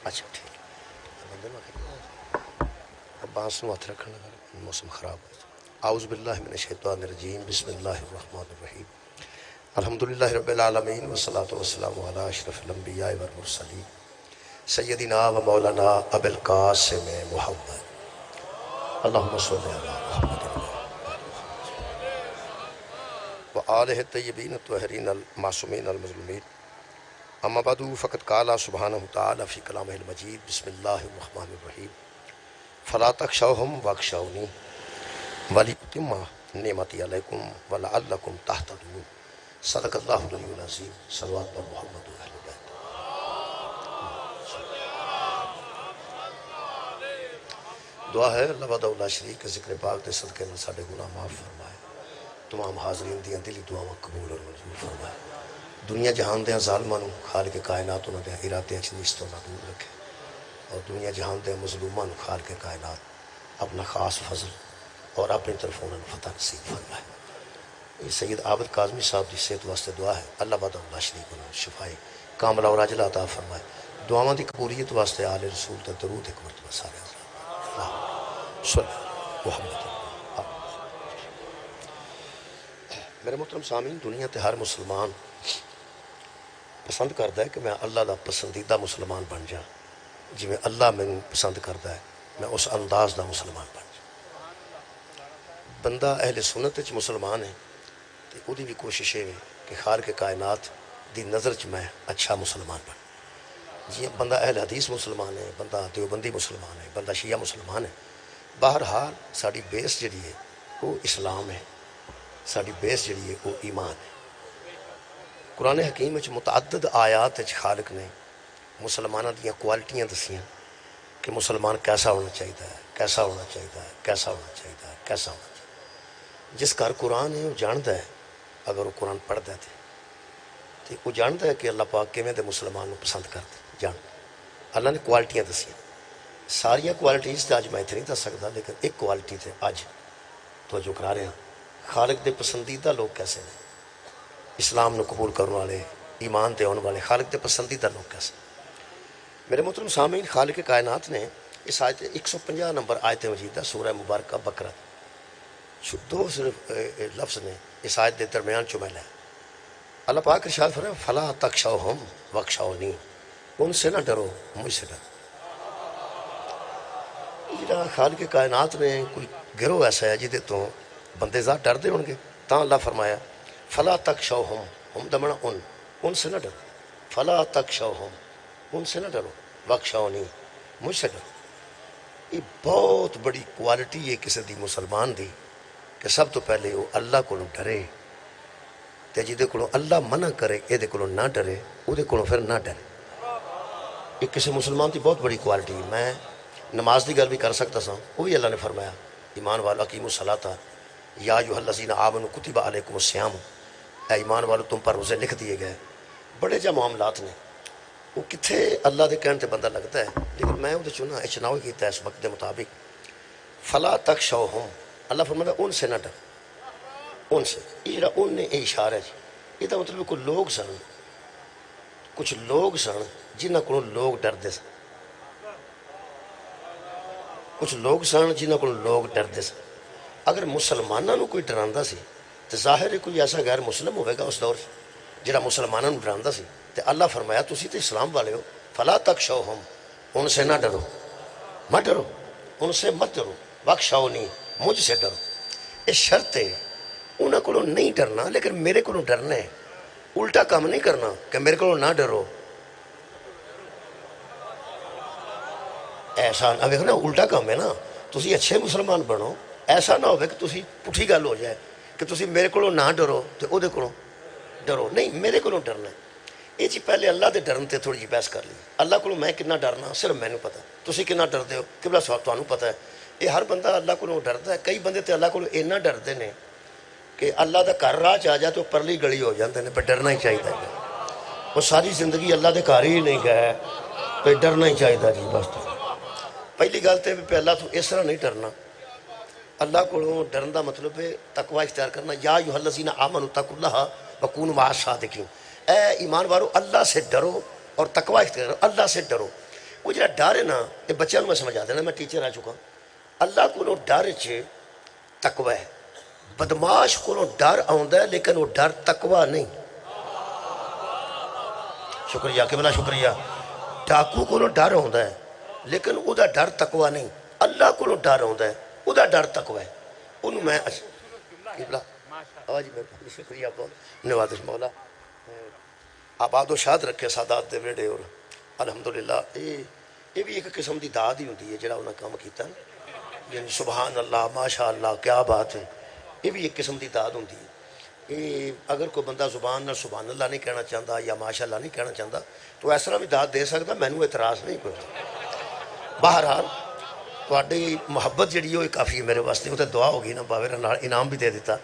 اچھا ٹھیک بندے بانس نو ہاتھ رکھنا موسم خراب ہے. اعوذ باللہ من الشیطان الرجیم بسم اللہ الرحمن الرحیم الحمدللہ رب العالمین والصلاة والسلام علی اشرف الانبیاء والمرسلین سیدنا و مولانا ابی القاسم محمد اللہم صلی علی محمد و آلہ الطیبین الطاہرین المعصومین المظلومین. اما بعد فقد قال سبحانہ تعالی فی کلامہ المجید بسم اللہ الرحمن الرحیم فلا تخشوہم واخشونی ولیتم نعمتی علیکم ولعلکم تہتدون. صدق اللہ العلی العظیم. صلوات پر محمد و اہل بیت. دعا ہے اللہ وحدہ لا شریک کے ذکر پاک دے صدقے میں ساڈے گناہ معاف فرمائے. تمام حاضرین دیاں دلی دعاواں قبول اور منظور فرمائے. دنیا جہان دیاں ظالماں نوں خالق کائنات انہاں دے ارادیاں چ نیست تو دور رکھے اور دنیا جہان دے مظلوماں نوں خالق کائنات اپنا خاص فضل اور اپنی طرف انہاں نوں فتح نصیب فرمائے. یہ سید عابد کاظمی صاحب کی صحت واسطے دعا ہے اللہ وحدہ لا شریک انہوں شفائے کاملہ اور عاجلہ عطا فرمائے. دعاواں دی قبولیت واسطے آل رسول تے درود ایک مرتبہ سارے حضرات صلی محمد. میرے محترم سامعین، دنیا تے ہر مسلمان پسند کرتا ہے کہ میں اللہ دا پسندیدہ مسلمان بن جا. جی میں اللہ میں پسند کرتا ہے میں اس انداز دا مسلمان بن جا. بندہ اہل سنت وچ مسلمان ہے تو وہ بھی کوشش ہے کہ خالق کائنات دی نظر چ میں اچھا مسلمان بن. جی بندہ اہل حدیث مسلمان ہے، بندہ دیوبندی مسلمان ہے، بندہ شیعہ مسلمان ہے. بہرحال ساری بیس جڑی ہے وہ اسلام ہے، ساری بیس جڑی ہے وہ ایمان ہے. قرآن حکیم وچ متعدد آیات وچ خالق نے مسلمانوں دیاں کوالٹیاں دسیاں کہ مسلمان کیسا ہونا چاہیے ہے، کیسا ہونا چاہیے ہے، کیسا ہونا چاہیے ہے، کیسا ہونا چاہیے. جس گھر قرآن ہے وہ جانتا ہے اگر وہ قرآن پڑھتا ہے تو وہ جانتا ہے کہ اللہ پاک کیویں دے مسلمان کو پسند کرتے. جان اللہ نے کوالٹیاں دسیاں ساریاں کوالٹیز تو اج میں اتنے نہیں دس سکتا لیکن ایک کوالٹی تے اج توجہ کرا رہا خالق دے پسندیدہ لوگ کیسے ہیں. اسلام نو قبول کرنے والے ایمان تے ہونے والے خالق دے پسندیدہ لوگ کیسے. میرے محترم سامعین، خالق کائنات نے اس آیت 150 نمبر آیت مجیدہ سورہ مبارکہ بقرہ دو صرف لفظ نے اس آیت دے درمیان چمیلا ہے. اللہ پاک ارشاد فرمایا فلا تخشوہم واخشونی، ان سے نہ ڈرو مجھ سے ڈرو. جہاں خالق کائنات نے کوئی گروہ ایسا ہے جہدے تو بندے ذات ڈر دے ہوں گے تاں اللہ فرمایا فلا تخشوہم، ہم دمنا ان سے نہ ڈرو. فلا تخشوہم، ان سے نہ ڈرو، واخشونی، مجھ سے ڈرو. یہ بہت بڑی کوالٹی ہے کسی دی مسلمان دی کہ سب تو پہلے وہ اللہ کو ڈرے تے جہدے کو اللہ منع کرے یہ کو نہ ڈرے وہ پھر نہ ڈرے. یہ کسی مسلمان کی بہت بڑی کوالٹی ہے. میں نماز کی گل بھی کر سکتا سا، وہ بھی اللہ نے فرمایا ایمان والا اقیموا الصلاۃ یا ایھا الذین آمنوا کتب علیکم الصیام، اے ایمان والو تم پر روزے لکھ دیے گئے. بڑے جا معاملات نے وہ کتنے اللہ دے کہنے تے بندہ لگتا ہے لیکن میں وہ چنا اچناؤ کیتا ہے اس وقت دے مطابق. فلا تخشوہم، اللہ فرماتا ان سے نہ ڈر. ان سے یہ جڑا ان نے یہ اشارہ ہے جی یہ مطلب کوئی لوگ سن، کچھ لوگ سن جنہ کو لوگ ڈردے سن، کچھ لوگ سن جنہ کو لوگ ڈردے سن. اگر مسلمانوں کوئی ڈراندا سی تو ظاہر ہے کوئی ایسا غیر مسلم ہوئے گا اس دور سے جڑا مسلمانوں ڈراندا سی. تو اللہ فرمایا تسی تو اسلام والے ہو فلا تخشوہم، ان سے نہ ڈرو، مت ڈرو، ان سے مت ڈرو، واخشونی، مجھ سے ڈرو. یہ شرط ہے انہوں کو نہیں ڈرنا لیکن میرے کو ڈرنا ہے. الٹا کام نہیں کرنا کہ میرے کو نہ ڈرو. ایسا نہ دیکھو نا الٹا کام ہے نا. تسی اچھے مسلمان بنو، ایسا نہ ہوئے کہ تسی پٹھی گل ہو جائے کہ تسی میرے کو نہ ڈرو تو وہ ڈرو. نہیں، میرے کو ڈرنا ہے. یہ جی پہلے اللہ دے ڈرن تے تھوڑی جی بحث کر لی. اللہ کو میں کنا ڈرنا صرف مینوں پتہ، تسی کنا ڈردے ہو قبلہ صاحب تانوں پتہ ہے. یہ ہر بندہ اللہ کو ڈردا ہے. کئی بندے تے اللہ کو اینا ڈردے نے کہ اللہ دا گھر راہ چ آ جائے تو پرلی گلی ہو جاندے نے. پر ڈرنا ہی چاہیے. وہ ساری زندگی اللہ دے گھر ہی نہیں گئے تو ڈرنا ہی چاہیے جی. بس پہلی گل تو اللہ تو اس طرح نہیں ڈرنا. اللہ کو ڈرن دا مطلب ہے تقوی اختیار کرنا. یا ایھا الذین آمنوا اتقوا اللہ وکونوا مع الصادقین. اے ایمان وارو اللہ سے ڈرو اور تقوی اختیار کرو، اللہ سے ڈرو۔ وہ جڑا ڈر ہے نا، یہ بچوں میں سمجھا دینا، میں ٹیچر آ چکا، اللہ کو ڈر تقوی ہے۔ بدماش کو ڈر آتا ہے لیکن وہ ڈر تقوی نہیں۔ شکریہ قبلہ شکریہ۔ ڈاکو کو ڈر آتا ہے لیکن وہ ڈر تقوی نہیں۔ اللہ کو ڈر آتا ہے، وہ ڈر تقوی ہے۔ انہوں میں قبلہ آج میں شکریہ بہت نوازش مولا آباد و شاد رکھے سادات دے ویڑے، اور الحمدللہ یہ بھی ایک قسم دی داد ہی ہوتی ہے جڑا انہوں نے کام کیتا نا، یعنی سبحان اللہ ماشاءاللہ کیا بات ہے، یہ بھی ایک قسم دی داد ہوتی ہے۔ اگر کوئی بندہ زبان نہ سبحان اللہ نہیں کہنا چاہتا یا ماشاءاللہ نہیں کہنا چاہتا تو اس طرح بھی داد دے سکتا، میں نے اعتراض نہیں کوئی۔ بہرحال تھوڑی محبت جڑی ہوئی کافی ہے میرے واسطے، وہ تو دعا ہوگی نا، باوے انعام بھی دے دیتا۔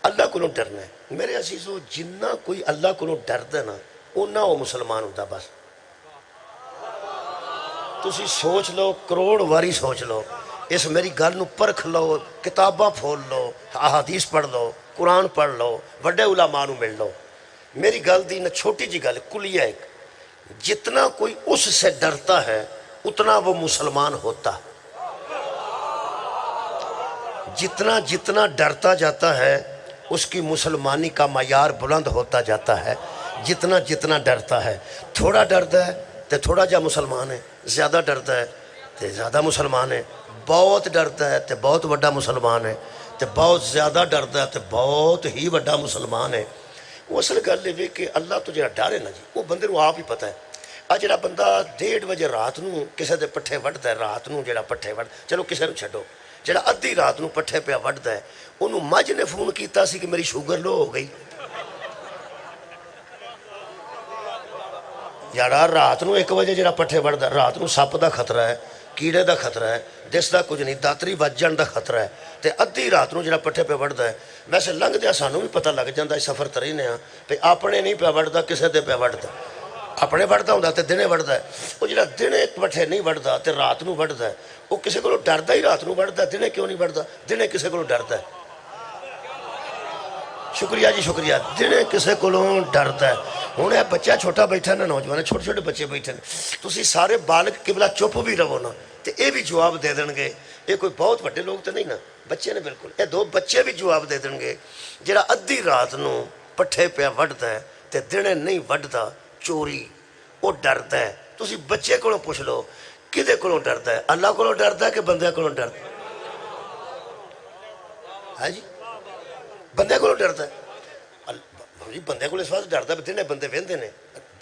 اللہ کو ڈرنا ہے میرے عزیزو، جنہ کوئی اللہ کو ڈردا نا اُنہ وہ مسلمان ہوتا۔ بس تسی سوچ لو، کروڑ واری سوچ لو، اس میری گل نو پرکھ لو، کتاباں پھول لو، احادیث پڑھ لو، قرآن پڑھ لو، وڈے علماء نو مل لو، میری گل دی نہ چھوٹی جی گل کلیہ ایک، جتنا کوئی اس سے ڈرتا ہے اتنا وہ مسلمان ہوتا۔ جتنا جتنا ڈرتا جاتا ہے اس کی مسلمانی کا معیار بلند ہوتا جاتا ہے۔ جتنا جتنا ڈرتا ہے، تھوڑا ڈرتا ہے تو تھوڑا جا مسلمان ہے، زیادہ ڈرتا ہے تو زیادہ مسلمان ہے، بہت ڈرتا ہے تو بہت وڈا مسلمان ہے، تو بہت زیادہ ڈرتا ہے تو بہت ہی وڈا مسلمان ہے۔ وہ اصل گل یہ کہ اللہ تو جڑا ڈر ہے نا جی، وہ بندے کو آپ ہی پتہ ہے۔ آج جڑا بندہ 1:30 بجے رات نو کسے دے پٹھے وڈتا ہے، رات نو جڑا پٹھے وڈ، چلو کسے نو چھڈو، جڑا ادھی رات نو پٹھے پہ وڈتا ہے، انہوں مجھ نے فون کیتا سی کہ میری شوگر لو ہو گئی۔ یارا رات نو 1 بجے جڑا پٹھے وڈتا ہے، رات نو سپ دا خطرہ ہے، کیڑے دا خطرہ ہے، دس دا کچھ نہیں، داتری بج جان دا خطرہ ہے، تے ادھی رات نو جڑا پٹھے پہ وڈتا ہے۔ ویسے لنگ دیا سانوں بھی پتہ لگ جاندہ ہے سفر ترینے ہاں پہ اپنے نہیں پہ وڈتا، کسے دے پہ وڈتا، اپنے وڈتا ہوں تے دنے وڈتا ہے۔ وہ جڑا دنے پٹھے نہیں وڈتا تے رات نو وڈتا ہے، وہ کسے کو ڈردا ہی رات نو وڈتا ہے، دنے کیوں نہیں وڈتا؟ دنے کسے کو ڈرتا ہے۔ شکریہ جی شکریہ، دنے کسے کو ڈرتا ہے۔ ہوں یہ بچہ چھوٹا بیٹھا نا، نوجوان چھوٹے چھوٹے بچے بیٹھے ہیں، تسی سارے بالغ قبلہ چپ بھی رہو نا تو یہ بھی جواب دے دیں گے۔ یہ کوئی بہت بڑے لوگ تو نہیں نا، بچے نے بالکل، یہ 2 بچے بھی جواب دے دیں گے۔ جڑا ادھی رات نو پٹھے پہ وڈتا ہے تے دنے نہیں وڈتا، چوری، وہ ڈرتا ہے۔ تسی بچے کو پوچھ لو کدے کو ڈرتا ہے؟ اللہ کو ڈرتا ہے کہ بندے کو ڈرتا ہے؟ جی بندے کو ڈرتا ہے جی، بندے کو اس واسطے ڈرتا ہے، دنے بندے وہندے نے،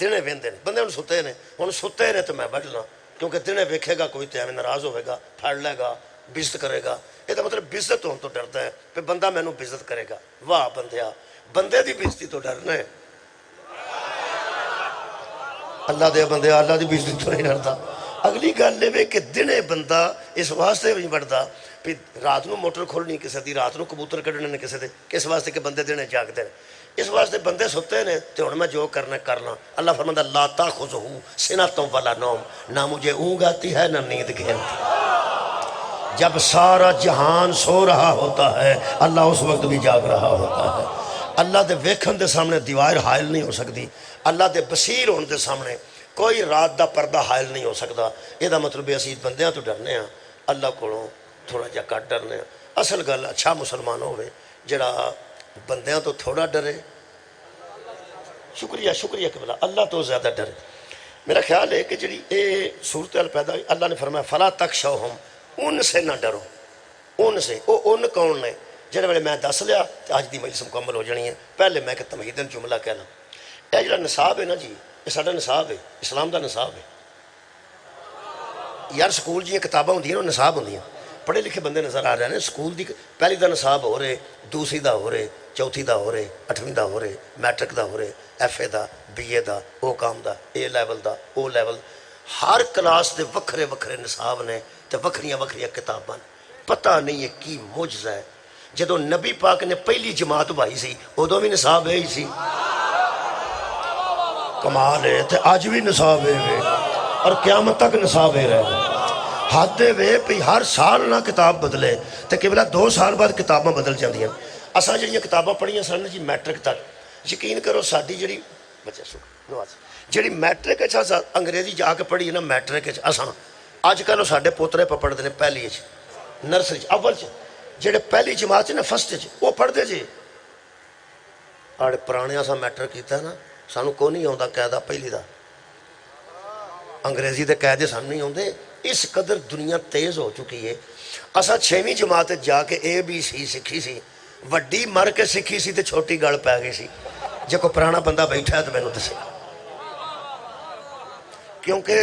دنے وہندے نے، بندے ہوں ستے نے، ہوں ستے نے تو میں وڈنا، کیونکہ دنے ویکھے گا کوئی تو ایویں ناراض ہوئے گا، پھڑ لے گا، بزت کرے گا۔ یہ مطلب بزت ہونے تو ڈرتا ہے پھر بندہ مینوں بزت کرے گا۔ واہ بندیا، بندے دی بزتی تو ڈرنا ہے، اللہ دے بندے اللہ دی بزتی تو نہیں ڈرتا۔ اگلی گل یہ کہ دنے بندہ اس واسطے نہیں بڑھتا بھی رات نو موٹر کھولنی کسی دی، رات نو کبوتر کڈنے نے کسی دے، کس واسطے کہ بندے دنے جاگتے ہیں، اس واسطے بندے ستے نے تو ہن میں جو کرنا کرنا۔ اللہ فرماتا لا تاخذہ سنۃ ولا نوم، نہ مجھے اونگ آتی ہے نہ نیند گھیرتی۔ جب سارا جہان سو رہا ہوتا ہے اللہ اس وقت بھی جاگ رہا ہوتا ہے۔ اللہ دے ویکھن دے سامنے دیوار حائل نہیں ہو سکتی، اللہ دے بصیر ہونے دے سامنے کوئی رات دا پردہ حائل نہیں ہو سکتا۔ یہ دا مطلب ہے اسی بندیاں تو ڈرنے ہیں، اللہ کو تھوڑا جا کٹ ڈرنے ہیں۔ اصل گل اچھا مسلمان ہوئے جڑا بندیاں تو تھوڑا ڈرے، شکریہ شکریہ قبلہ، اللہ تو زیادہ ڈرے۔ میرا خیال ہے کہ جڑی اے صورتحال پیدا ہوئی، اللہ نے فرمایا فلا تخشوہم، ان سے نہ ڈرو۔ ان سے، وہ ان کون نے؟ جنہوں نے میں دس لیا تو آج دی مجلس مکمل ہو جانی ہے۔ پہلے میں کہ تمہیدن جملہ کہنا، یہ جڑا نصاب ہے نا جی، یہ ساڈا نصاب ہے، اسلام دا نصاب ہے۔ یار سکول جی کتاباں ہوندیاں نا نصاب ہوندیاں، پڑھے لکھے بندے نظر آ رہے ہیں، سکول دی پہلی دا نصاب ہو رہے، دوسری دا ہو رہے، چوتھی دا ہو رہے، 8ویں دا ہو رہے، میٹرک دا ہو رہے، ایف اے دا، بی اے دا، او کام دا، اے لیول دا، او لیول، ہر کلاس دے وکھرے وکھرے نصاب نے تے وکھریاں وکھریاں کتاباں۔ پتہ نہیں ہے کی معجزہ ہے، جدو نبی پاک نے پہلی جماعت بھائی سی ادو بھی نصاب ہے ہی سی، کمال ہے، تے آج بھی نصاب ہے اور قیامت تک نصاب ہے رہے۔ حد وے پہ ہر سال نہ کتاب بدلے تے قبلہ 2 سال بعد کتاباں بدل جاندیاں۔ اساں جڑیاں کتاباں پڑھیاں سن جی میٹرک تک، یقین کرو ساڈی جڑی بچے شکر دعا جی میٹرک انگریزی جا کے پڑھی نا میٹرک اساں اج کل وہ سارے پوترے پڑھتے ہیں پہلی نرسری اول جہے پہلی جماعت نا فسٹ وہ پڑھتے جی آڑے پرانے اساں میٹرک کیتا نا سانو کو نہیں آتا قاعدہ پہلی دا انگریزی دے قاعدے سانو نہیں آتے اس قدر دنیا تیز ہو چکی ہے اساں 6ویں جماعت جا کے ABC سیکھی سی وڈی مر کے سیکھی سی تے چھوٹی گل پی گئی سی جے کوئی پرانا بندہ بیٹھا ہے تو مینوں دسے کیونکہ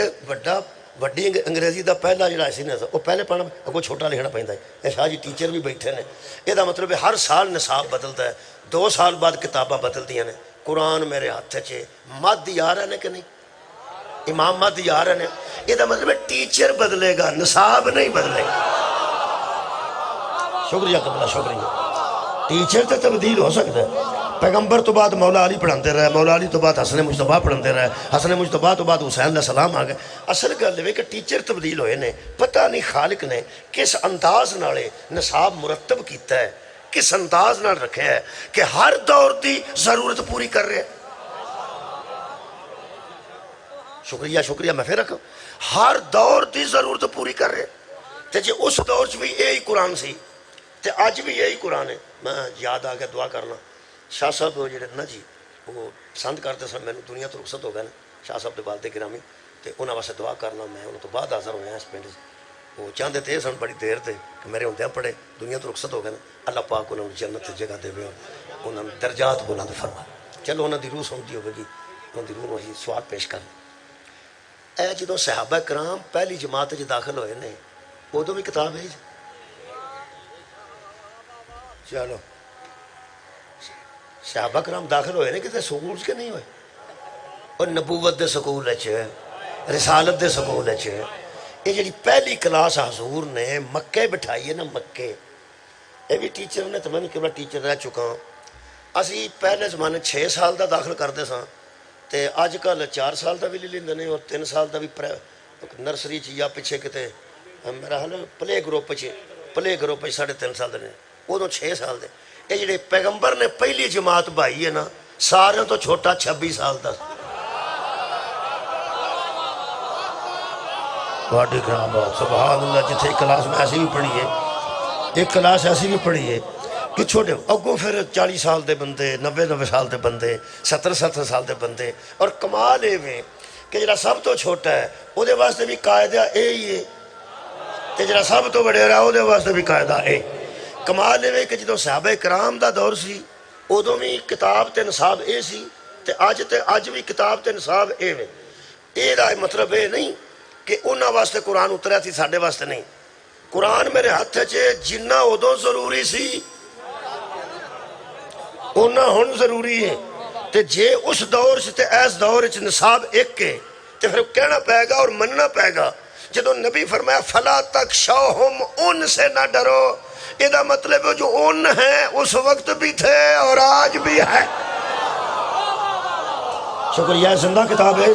وڈی انگریزی دا پہلا جڑا سی نا وہ پہلے پڑھنا اگوں چھوٹا لکھنا پیندا ہے شاہ جی ٹیچر بھی بیٹھے نے یہ مطلب ہے ہر سال نصاب بدلتا ہے 2 سال بعد کتاباں بدلدیاں نے قرآن میرے ہاتھ چ مد آ رہے ہیں کہ نہیں امام مد آ رہے ہیں یہ مطلب ہے ٹیچر بدلے گا نصاب نہیں بدلے گا شکریہ قبلہ شکریہ ٹیچر تو تبدیل ہو سکتا ہے پیغمبر تو بعد مولا علی پڑھاتے رہے مولا علی تو بعد حسن مجتبیٰ پڑھاتے رہے حسن مجتبیٰ تو بعد حسین علیہ السلام آ گئے اصل گل ہے کہ ٹیچر تبدیل ہوئے نے پتہ نہیں خالق نے کس انداز نالے نصاب مرتب کیتا ہے کس انداز نال رکھے ہے کہ ہر دور دی ضرورت پوری کر رہے ہیں شکریہ میں پھر رکھوں ہر دور دی ضرورت پوری کر رہے تے جی اس دور چ بھی یہی قرآن سی تے اج بھی یہی قرآن ہے میں یاد آ کے دعا کرنا شاہ صاحب جڑے نا جی وہ پسند کرتے سن میں دنیا تو رخصت ہو گئے نا شاہ صاحب دے والد گرامی تے انہاں واسطے دعا کرنا میں انہوں تو بعد حاضر ہویا اس پنڈ وہ چاہتے تھے سن بڑی دیر تے کہ میرے ہوندیاں پڑھے دنیا تو رخصت ہو گئے نا اللہ پاک انہوں نے جنت جگہ دے انہوں نے درجات بلند فرما چلو انہوں دی روح سمجھی ہوگی گی انہوں دی روح وہی سوال پیش کرنا اے جدوں صحابہ کرام پہلی جماعت داخل ہوئے نے ادو بھی کتاب ہے چلو صحابہ کرام داخل ہوئے نے کتے سکول کے نہیں ہوئے اور نبوت دے سکول رسالت دے سکول یہ جڑی پہلی کلاس حضور نے مکے بٹھائی ہے نا مکے یہ بھی ٹیچر نے تو میں بھی ٹیچر رہ چکا ہوں اسی پہلے زمانے 6 سال دا داخل کرتے ساں تے اج کل 4 سال دا بھی لے لیندے نے اور 3 سال دا بھی نرسری یا پیچھے کتے میرا حال پلے گروپ 3.5 سال دے نے ادو 6 سال دے یہ جڑے پیغمبر نے پہلی جماعت بھائی ہے نا سارے تو چھوٹا 26 سال دا سبحان اللہ جتنے ایک کلاس میں ایسی بھی پڑھی ہے ایک کلاس ایسی بھی پڑھی ہے کہ چھوٹے اگوں پھر 40 سال دے بندے 90 سال دے بندے 70 سال دے بندے اور کمال یہ کہ جڑا سب تو چھوٹا ہے وہ دے واسطے بھی قاعدہ اے ہی ہے تے جڑا سب تو بڑے رہا وہ دے واسطے بھی قاعدہ اے کمال یہ کہ جدوں صحابہ کرام دا دور سی ادوں بھی کتاب تے نصاب اے سی تے اج بھی کتاب تے نصاب اے وے یہ مطلب یہ نہیں کہ انہاں واسطے قرآن اتریا تھی ساڈے واسطے نہیں قرآن میرے ہاتھ جنہ ادوں ضروری سی انہاں ہن ضروری ہے تے جے اس دور سے ایس دور نصاب ایک ہے تے پھر کہنا پائے گا اور مننا پائے گا جدوں نبی فرمایا فلا تخشوہم ان سے نہ ڈرو یہ مطلب جو ان ہیں اس وقت بھی تھے اور آج بھی ہے شکریہ زندہ کتاب ہے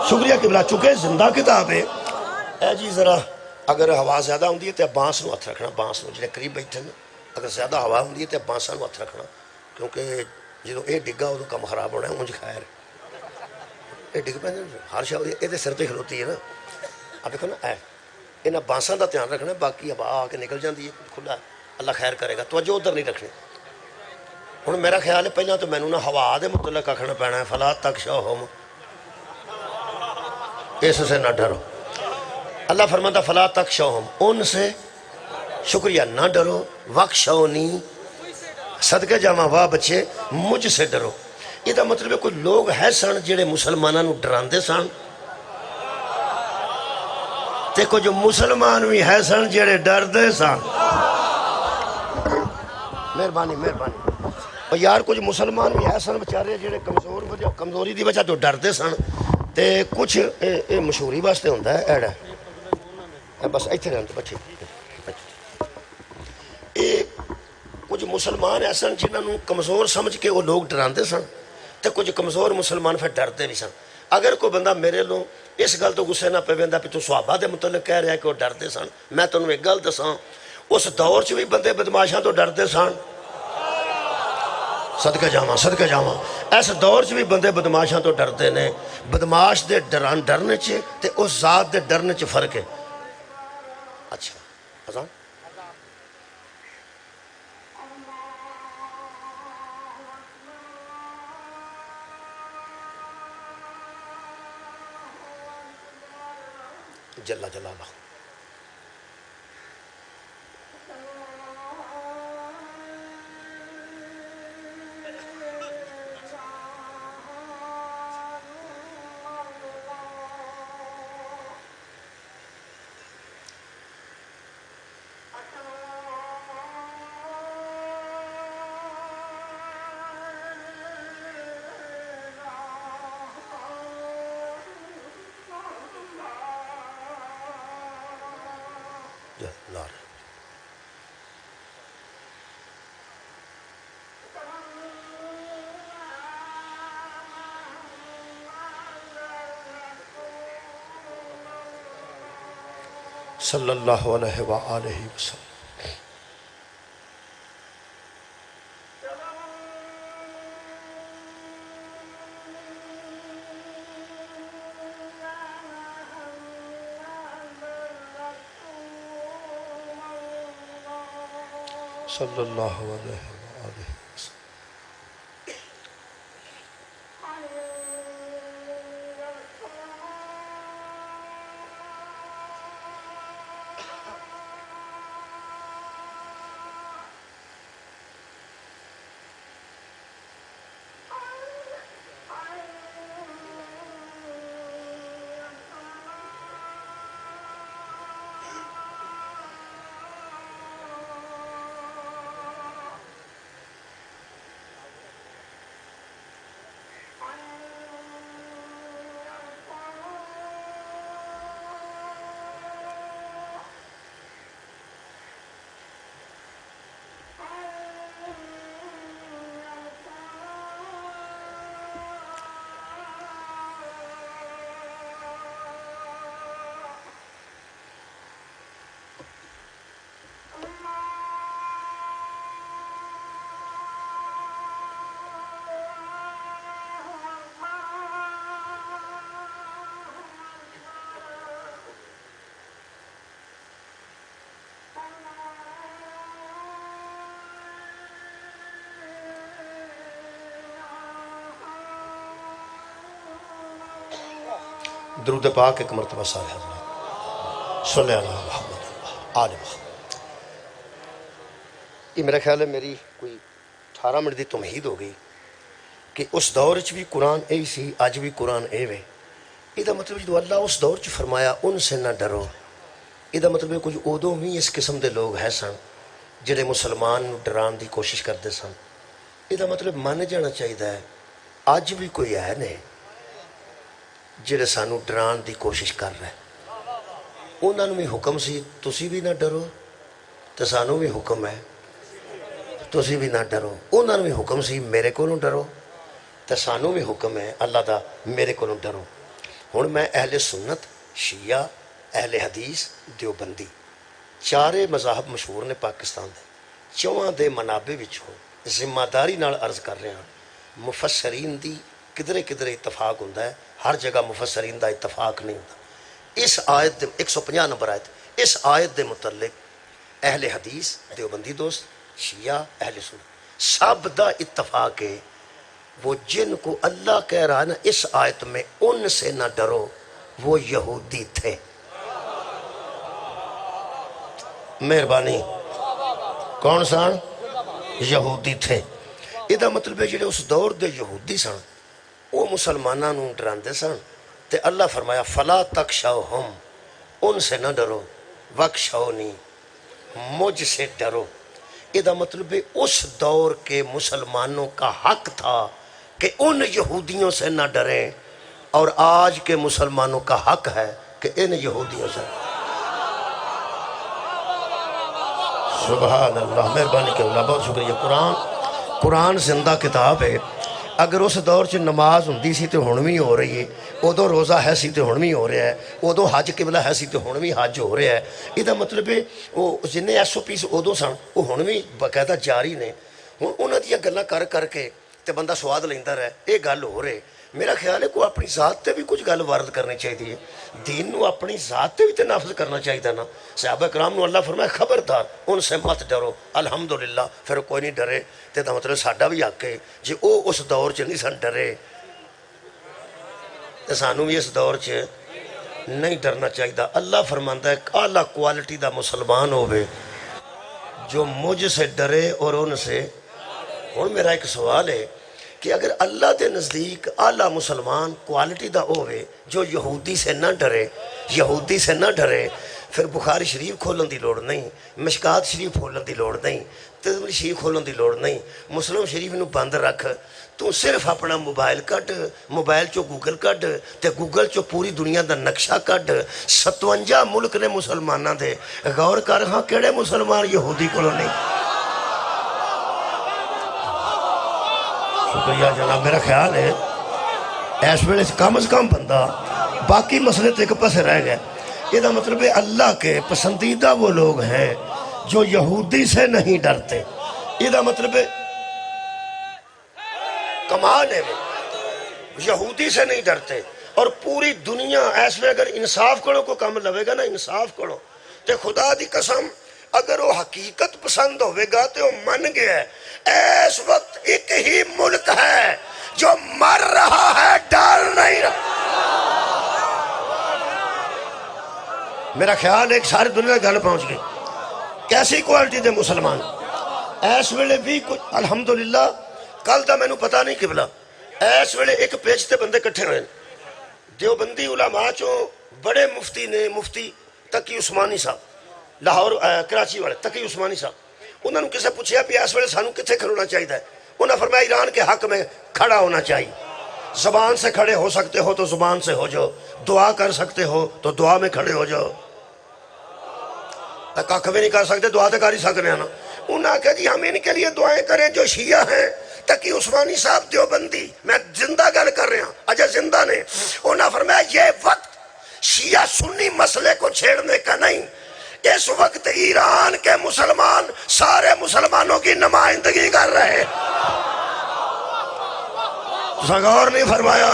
شکریہ قبلہ چکے زندہ کتاب ہے اے جی ذرا اگر ہوا زیادہ ہوندی ہے تو بانس نو ہاتھ رکھنا بانس نو جڑے قریب بیٹھے نا اگر زیادہ ہوا ہوندی ہے تو بانساں نو ہاتھ رکھنا کیونکہ جدوں یہ ڈگا ادو کم خراب ہونا ہے انج خیر یہ ڈگ پہ ہر شاہ یہ سر پہ کھلوتی ہے نا آپ دیکھو نا اے انہاں بانساں دا دھیان رکھنا باقی ہوا آ کے نکل جاندی ہے کھلا اللہ خیر کرے گا توجہ ادھر نہیں رکھنی ہن میرا خیال ہے پہلے تو مینوں نہ ہوا دے متعلق آکھنا پینا ہے فلا تخشوہم اس سے نہ ڈرو اللہ فرماتا فلا تخشوہم ان سے شکریہ نہ ڈرو وخشونی صدقے جاواں واہ بچے مجھ سے ڈرو یہ مطلب ہے کوئی لوگ ہے سن جڑے مسلمانوں ڈراندے سن تے کو جو مسلمان بھی ہے سن جڑے ڈر دے سن مہربانی اور یار کچھ مسلمان بھی ہے سن بچارے جڑے کمزوری دی وجہ تو ڈر دے سن تے کچھ مشہوری واسطے ہوندہ ہے ایڈا بس ایتھے رہن بچے کچھ مسلمان ایسا جنہوں کمزور سمجھ کے وہ لوگ ڈراندے سن تے کچھ کمزور مسلمان پھر ڈرتے بھی سن اگر کوئی بندہ میرے لوں اس گل تو غصے نہ پہ ویندا پہ تو صحابہ دے متعلق کہہ رہا ہے کہ وہ ڈرتے سن میں تنوں ایک گل دساں اس دور چ بھی بندے بدماشاں تو ڈرتے سن صدقہ جاواں صدقہ جاواں اس دور چ بھی بندے بدماشاں تو ڈردے نے بدماش دے ڈرنے چ تے اس ذات دے ڈرنے چ فرق ہے اچھا اذان جل جلالہ جلالہ صلی اللہ علیہ وآلہ وسلم صلی اللہ علیہ وآلہ وسلم درود پاک ایک مرتبہ سارے حضرات صلی اللہ محمد آل محمد یہ میرا خیال ہے میری کوئی 18 منٹ دی تمہید ہو گئی کہ اس دور چ بھی قرآن اے سی اج بھی قرآن اے وے یہ مطلب جو اللہ اس دور چ فرمایا ان سے نہ ڈرو یہ مطلب کچھ ادو بھی اس قسم دے لوگ ہے سن جڑے مسلمان ڈران دی کوشش کرتے سن یہ مطلب من جانا چاہیے اج بھی کوئی ہے نہیں جڑے سانو ڈران دی کوشش کر رہے انہوں نے بھی حکم سی تسی بھی نہ ڈرو تو سانو بھی حکم ہے تسی بھی نہ ڈرو انہوں نے بھی حکم سی میرے کو ڈرو تو سانو بھی حکم ہے اللہ دا میرے کو ڈرو ہن میں اہل سنت شیعہ اہل حدیث دیوبندی چارے مذاہب مشہور نے پاکستان دے چواں دے منابع وچوں ذمہ داری نال عرض کر رہے ہیں مفسرین دی کدھرے کدھرے اتفاق ہوتا ہے ہر جگہ مفسرین دا اتفاق نہیں ہوتا اس آیت دے 150 نمبر آیت اس آیت دے متعلق اہل حدیث دیوبندی دوست شیعہ اہل سنت سب دا اتفاق ہے وہ جن کو اللہ کہہ رہا ہے نا اس آیت میں ان سے نہ ڈرو وہ یہودی تھے مہربانی کون سن یہودی تھے یہ مطلب ہے جڑے اس دور دے یہودی سن وہ مسلمانوں ڈراندے سن تے اللہ فرمایا فلا تخشوہم ان سے نہ ڈرو وخشونی مجھ سے ڈرو یہ مطلب ہے اس دور کے مسلمانوں کا حق تھا کہ ان یہودیوں سے نہ ڈریں اور آج کے مسلمانوں کا حق ہے کہ ان یہودیوں سے سبحان اللہ مہربانی کہ اللہ بہت شکریہ قرآن زندہ کتاب ہے اگر اس دور چ نماز ہوندی سی تے ہن وی ہو رہی ہے ادو روزہ ہے سی تے ہن وی ہو رہا ہے ادو حج قبلہ ہے سی تے ہن وی حج ہو رہا ہے یہ مطلب ہے وہ جن ایس او پیز ادو سن وہ ہن وی باقاعدہ جاری نے ہوں انہوں دیا گلاں کر کے تے بندہ سواد لیندہ رہے، یہ گل ہو رہے میرا خیال ہے کوئی اپنی ذات تے بھی کچھ گل وارد کرنی چاہیے، دین نو اپنی ذات تے بھی تے نافذ کرنا چاہیے نا۔ صحابہ کرام نو اللہ فرمایا خبردار ان سے مت ڈرو، الحمدللہ پھر کوئی نہیں ڈرے، تے دا مطلب ساڈا بھی حق ہے جی او اس دور چ نہیں سن ڈرے تے سانو بھی اس دور چ نہیں ڈرنا چاہیے۔ اللہ فرماندا ہے اعلیٰ کوالٹی دا مسلمان ہوئے جو مجھ سے ڈرے اور ان سے۔ اور میرا ایک سوال ہے کہ اگر اللہ دے نزدیک اعلیٰ مسلمان کوالٹی دا ہوئے جو یہودی سے نہ ڈرے، یہودی سے نہ ڈرے، پھر بخاری شریف کھولن دی لوڑ نہیں، مشکات شریف کھولن دی لوڑ نہیں، ترمذی شریف کھولن دی لوڑ نہیں، مسلم شریف نو بند رکھ، تو صرف اپنا موبائل کٹ، موبائل چو گوگل کٹ، تے گوگل چو پوری دنیا دا نقشہ کٹ، 57 ملک نے مسلمانہ دے، غور کر ہاں کیڑے مسلمان یہودی کو نہیں۔ شکریہ جناب، میرا خیال ہے اس ویلے کم از کم بندہ باقی مسئلے تے ایک پاسے رہ گئے۔ یہ دا مطلب ہے اللہ کے پسندیدہ وہ لوگ ہیں جو یہودی سے نہیں ڈرتے۔ یہ دا مطلب ہے کمال ہے وہ یہودی سے نہیں ڈرتے، اور پوری دنیا ایس میں اگر انصاف کرو کو کم لوے گا نا، انصاف کرو تے خدا دی قسم اگر وہ حقیقت پسند ہوئے گا تو وہ من گیا ہے۔ اس وقت ایک ہی ملک ہے جو مر رہا ہے، ڈر نہیں رہا۔ میرا خیال ایک ساری دنیا گل پہنچ گئی کیسی کوالٹی دے مسلمان اس ویلے بھی کچھ الحمدللہ۔ کل دا میں نو پتہ نہیں قبلہ اس ویلے ایک پیج تے بندے کٹھے ہوئے، دیوبندی علماء چوں بڑے مفتی نے، مفتی تقی عثمانی صاحب لاہور کراچی والے تقی عثمانی صاحب، انہوں نے کسے پوچھیا بھی اس ویلے سانو کتھے کھڑونا چاہیے ہے، انہوں نے فرمایا ایران کے حق میں کھڑا ہونا چاہیے، زبان سے کھڑے ہو سکتے ہو تو زبان سے ہو جاؤ، دعا کر سکتے ہو تو دعا میں کھڑے ہو جاؤ، کاکھ بھی نہیں کر سکتے دعا تو کر ہی سکتے ہیں نا۔ انہوں نے کہا جی ہم ان کے لیے دعائیں کریں جو شیعہ ہیں۔ تقی عثمانی صاحب دیوبندی، میں زندہ گل کر رہا ہوں، اجا زندہ نے، انہوں نے فرمایا یہ وقت شیعہ سنی مسئلے کو چھیڑنے کا نہیں، اس وقت ایران کے مسلمان سارے مسلمانوں کی نمائندگی کر رہے ہیں۔ غور نہیں فرمایا،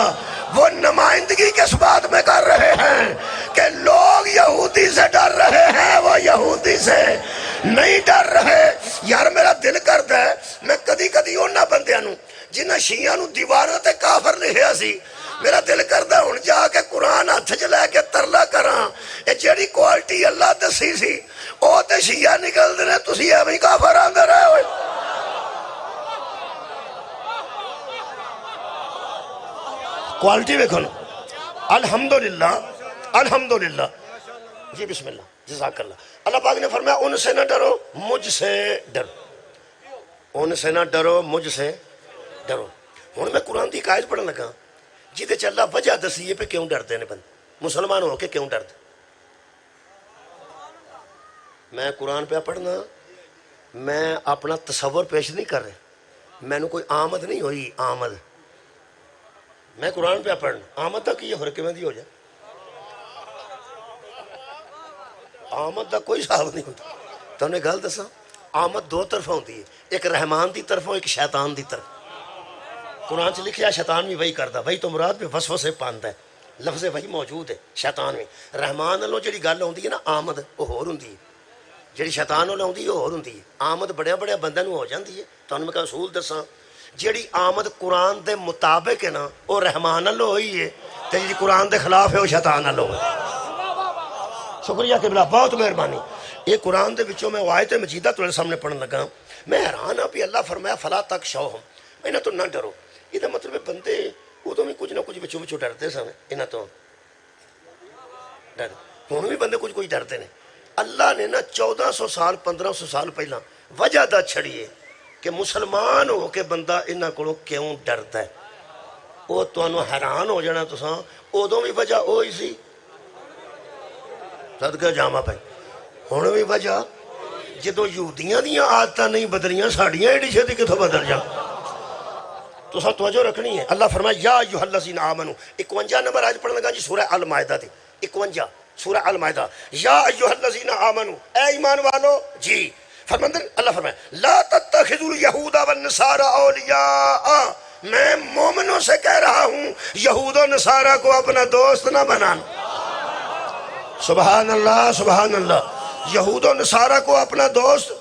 وہ نمائندگی کس بات میں کر رہے ہیں کہ لوگ یہودی سے ڈر رہے ہیں، وہ یہودی سے نہیں ڈر رہے۔ یار میرا دل کرتا ہے میں کدی کدی انہاں بندیاں نو جنہاں شیعہ نو دیواراں تے کافر لکھیا سی، میرا دل کرتا ہے ہن جا کے قرآن ہاتھ چ لے کے ترلا کراں، اے جیڑی کوالٹی اللہ دسی سی او تے شیعہ نکل دے نے، تسی ایویں کافر آندے رہے ہوئے۔ کوالٹی دیکھو نا، الحمدللہ الحمدللہ۔ جی بسم اللہ، جزاک اللہ۔ اللہ پاک نے فرمایا ان سے نہ ڈرو، مجھ سے ڈرو، ان سے نہ ڈرو، مجھ سے ڈرو۔ ہوں میں قرآن کی آیت پڑھن لگا جہدے چ اللہ وجہ دسی ہے پہ کیوں ڈرتے ہیں بندے، مسلمان ہو کے کیوں ڈرتے۔ میں قرآن پہ پڑھنا، میں اپنا تصور پیش نہیں کر رہا، میں نے کوئی آمد نہیں ہوئی، آمد میں قرآن پہ پڑھنا، آمد تک یہ حرکے دی ہو جائے، آمد دا کوئی حساب نہیں ہوتا۔ تو انہیں گل دسا، آمد دو طرف ہوتی ہے، ایک رحمان دی طرف ایک شیطان دی طرف۔ قرآن سے لکھیا شیطان بھی وہی کرتا، وہی تو مراد بھی وسوسے پاندا ہے، لفظ وہی موجود ہے شیطان میں۔ رحمان والوں جڑی گل ہوندی ہے نا آمد وہ ہور ہوندی ہے، جڑی شیطان والوں ہوندی ہے وہ ہور ہوندی ہے۔ آمد بڑے بڑے بندے نوں ہو جاندی ہے، تانوں میں اصول دساں، جیڑی آمد قرآن دے مطابق ہے نا وہ رحمان والوں ہوئی ہے، تے جی قرآن دے خلاف ہے وہ شیطان والوں ہے۔ شکریہ قبلہ، بہت مہربانی۔ یہ قرآن دے وچوں میں آیت مجیدہ تمہارے سامنے پڑھن لگا، میں حیران ہاں بھی اللہ فرمایا فلا تخشوہم، انہاں تو نہ ڈرو۔ یہ مطلب ہے بندے ادو بھی کچھ نہ کچھ بچوں بچوں ڈرتے سن، انہاں تو ڈر ہوں بھی بندے کچھ ڈرتے ہیں۔ اللہ نے نا 1400 سال 1500 سال پہلا وجہ دا چھڑیے کہ مسلمان ہو کے بندہ انہاں کو کیوں ڈرتا ہے، وہ تمہیں حیران ہو جانا تساں، ادو بھی وجہ وہی سی، صدقہ جاواں پہ ہوں بھی وجہ جدو یہودیاں دیاں عادتاں نہیں بدلیاں ساڑیاں ایڈی چھتی کتوں بدل جا۔ تو سب توجہ رکھنی ہے۔ اللہ فرمایا یا ایھا الذین آمنو، 51 نمبر آیت پڑھنے لگا جی سورہ المائدہ دی، 51 سورہ المائدہ۔ یا ایھا الذین آمنو، اے ایمان والو جی، فرماتے اللہ فرمائے لا تتخذوا اليہود والنصارى اولیاء، میں مومنوں سے کہہ رہا ہوں یہود و نصارہ کو اپنا دوست نہ بنانا۔ سبحان اللہ سبحان اللہ، یہود و نصارہ کو اپنا دوست،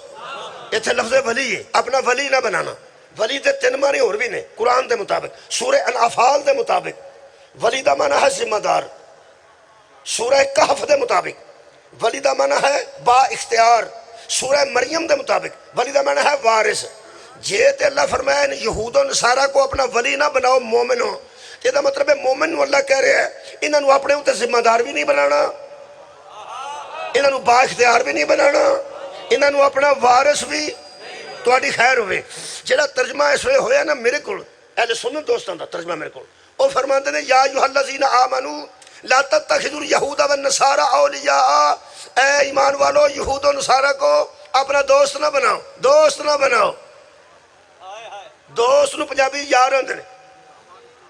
اتنے لفظ ولی ہے، اپنا ولی نہ بنانا۔ ولی دے تین معنی اور بھی نے قرآن دے مطابق، سورہ انفال دے مطابق ولی دا معنی ہے ذمہ دار، سورہ کہف دے مطابق ولی دا معنی ہے با اختیار، سورہ مریم دے مطابق ولی دا معنی ہے وارث۔ جے تے اللہ فرمایا یہود و نصارہ کو اپنا ولی نہ بناؤ مومنوں، یہ دا مطلب ہے مومن نو اللہ کہہ رہے ہیں انہاں نو اپنے اوتے ذمہ دار بھی نہیں بنانا، انہاں نو با اختیار بھی نہیں بنانا، انہاں نو اپنا وارث بھی تہاڈی خیر ہوئے۔ جڑا ترجمہ اس وے ہویا نا میرے کول اہل سنت دوستاں دا ترجمہ میرے کول، او فرماندے نے یا ایھا الذین آمنوا لا تتخذوا اليہود والنصارى اولیاء، اے ایمان والو یہود و نصارہ کو اپنا دوست نہ بناؤ، دوست نہ بناؤ۔ دوست نو پنجابی یار ہوندے نے،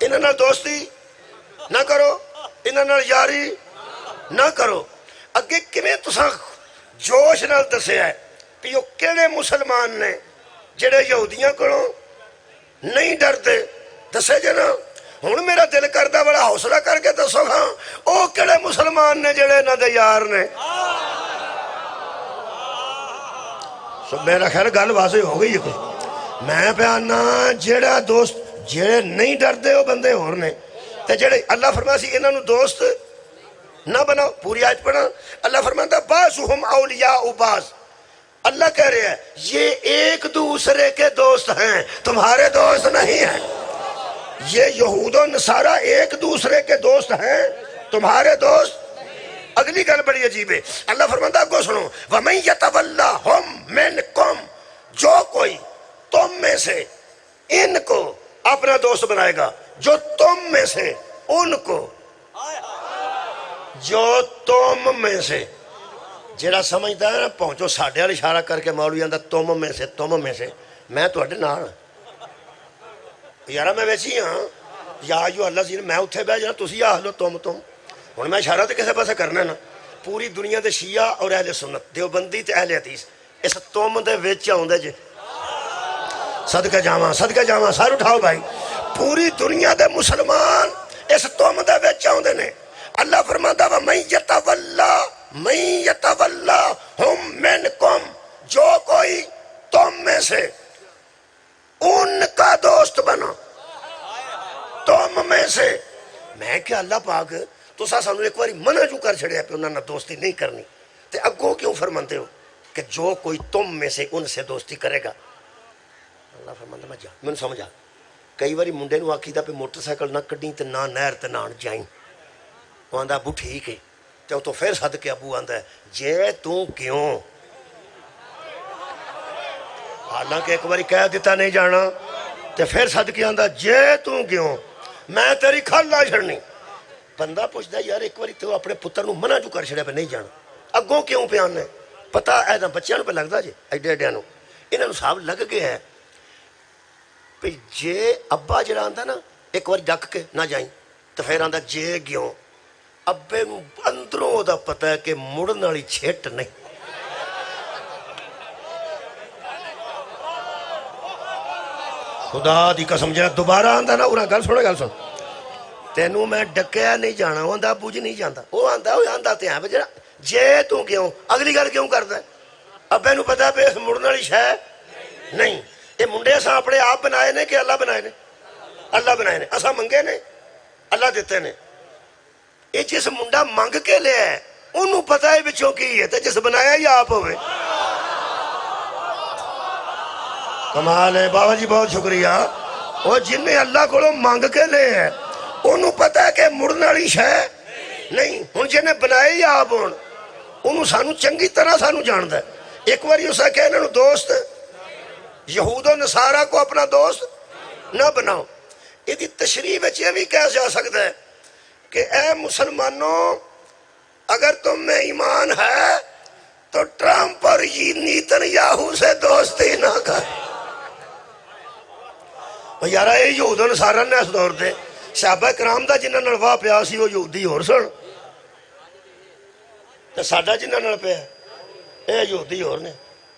انہاں نال دوستی نہ کرو، انہاں نال یاری نہ کرو۔ اگے کیویں تساں جوش نال دسیا ہے کہ وہ کیڑے مسلمان نے جڑے یہودیاں کولوں نہیں ڈردے، دسے جے نا۔ ہن میرا دل کردا بڑا حوصلہ کر کے دسو ہاں او کیڑے مسلمان نے جڑے انہاں دے یار نے۔ سب میرا خیال گل واضح ہو گئی ہے کوئی، میں پیانا جڑا دوست جڑے نہیں ڈردے وہ بندے اور نے، تے جڑے اللہ فرمایا سی انہاں نو دوست نہ بناؤ۔ پوری آیت پڑھا، اللہ فرماتا بعضهم اولیاء بعض، اللہ کہہ رہے ہیں یہ ایک دوسرے کے دوست ہیں، تمہارے دوست نہیں ہیں۔ یہ یہود و نصارہ ایک دوسرے کے دوست ہیں، تمہارے دوست۔ اگلی گل بڑی عجیب ہے، اللہ فرماتا کو سنو وَمَن يَتَوَلَّهُم مِّنكُم، جو کوئی تم میں سے ان کو اپنا دوست بنائے گا، جو تم میں سے ان کو، جو تم میں سے، جڑا سمجھتا ہے نا پہنچو ساڈے وال اشارہ کر کے مولوی آندا تم میں سے، تم میں سے، میں تواڈے نال یارا میں ویسی ہاں، یا جو اللہ زین میں اتھے بہ جانا تسی آکھ لو تم ہن میں اشارہ تے کسے پاسے کرنا نا۔ پوری دنیا دے شیعہ اور اہل سنت، دیوبندی تے اہل حدیث اس تم دے وچ آوندے جے۔ صدقہ جاواں سر اٹھاؤ بھائی، پوری دنیا دے مسلمان اس تم دے وچ آوندے نے۔ اللہ فرماتا وَمَن يَتَوَلَّهُم مِّنكُم، جو کوئی تم میں سے ان کا دوست بنا، تم میں سے۔ میں کہ اللہ پاک تساں سانو ایک باری منع جو کر چھڑیا پہ انہاں نہ دوستی نہیں کرنی، تے اگوں کیوں فرماندے ہو کہ جو کوئی تم میں سے ان سے دوستی کرے گا؟ اللہ فرماندا میں جا مینوں سمجھ آ، کئی باری منڈے نو آکھیدا پہ موٹر سائیکل نہ کڈی تے نہ نہر تے نہ جائیں، وہ آندا ابو ٹھیک ہے، تے وہ تو پھر سد کے ابو آندا ہے جے تو کیوں، حالانکہ ایک باری کہہ دیتا نہیں جانا تے پھر سد کے آندا جے تو کیوں، میں تیری کھل نہ چھڑنی۔ بندہ پوچھتا یار ایک باری تو اپنے پتر نو منع جو کر چھڑیا پہ نہیں جانا، اگوں کیوں پہ آنا ہے؟ پتہ ایسا بچیاں نو پہ لگتا جے ایڈے ایڈیاں نو، انہاں نو صاحب لگ گیا ہے پہ جے ابا جڑا آندا نا ایک بار ڈک کے نہ جائیں تو پھر آندا جے گیوں، ابے نو اندروں دا پتہ ہے کہ مڑن والی چھٹ نہیں۔ خدا دی قسم جڑا دوبارہ آندا نا انہاں گل سن تینوں میں ڈکیا نہیں جانا، وہ آندا ابو جی نہیں جاندا، وہ آندا تے ہیں جڑا جے تو کیوں، اگلی گل کیوں کردا ہے؟ ابے نو پتہ پہ مڑن والی شے نہیں۔ یہ منڈے اساں اپنے آپ بنائے نے کہ اللہ بنائے نے؟ اللہ بنائے نے، اساں منگے نے اللہ دیتے نے۔ یہ جس منڈا منگ کے لیا ہے انہوں پتہ ہے بچوں کی ہے، تے جس بنایا ہی آپ ہوئے۔ کمال ہے بابا جی، بہت شکریہ۔ وہ جن نے اللہ کو مانگ کے لے ہے انہوں پتہ ہے کہ مڑن والی شے نہیں، ہن جنہیں بنائے ہی آپ ہون انہوں سانو چنگی طرح سانو جاندا ہے۔ ایک بار اسا کہ انہوں دوست یہود و نصارہ کو اپنا دوست نہ بناؤ۔ یہ تشریح بچ یہ بھی کہا جا سکتا ہے کہ اے مسلمانوں اگر تم میں ایمان ہے تو ٹرمپ اور نیتن یاہو سے دوستی نہ کر۔ یارا یہ یہود و نصارہ نے اس دور دے صحابہ کرام دا جنہاں نال واہ پیا سی وہ یہودی ہور سن، تے ساڈا جنہاں نال پیا اے یہودی ہور نے۔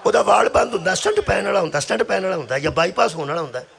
ਉਹਦਾ ਵਾਲ ਬੰਦ ਹੁੰਦਾ, ਸਟੰਟ ਪੈਣ ਵਾਲਾ ਹੁੰਦਾ, ਸਟੰਟ ਪੈਣ ਵਾਲਾ ਹੁੰਦਾ ਜਾਂ ਬਾਈਪਾਸ ਹੋਣ ਵਾਲਾ ਹੁੰਦਾ।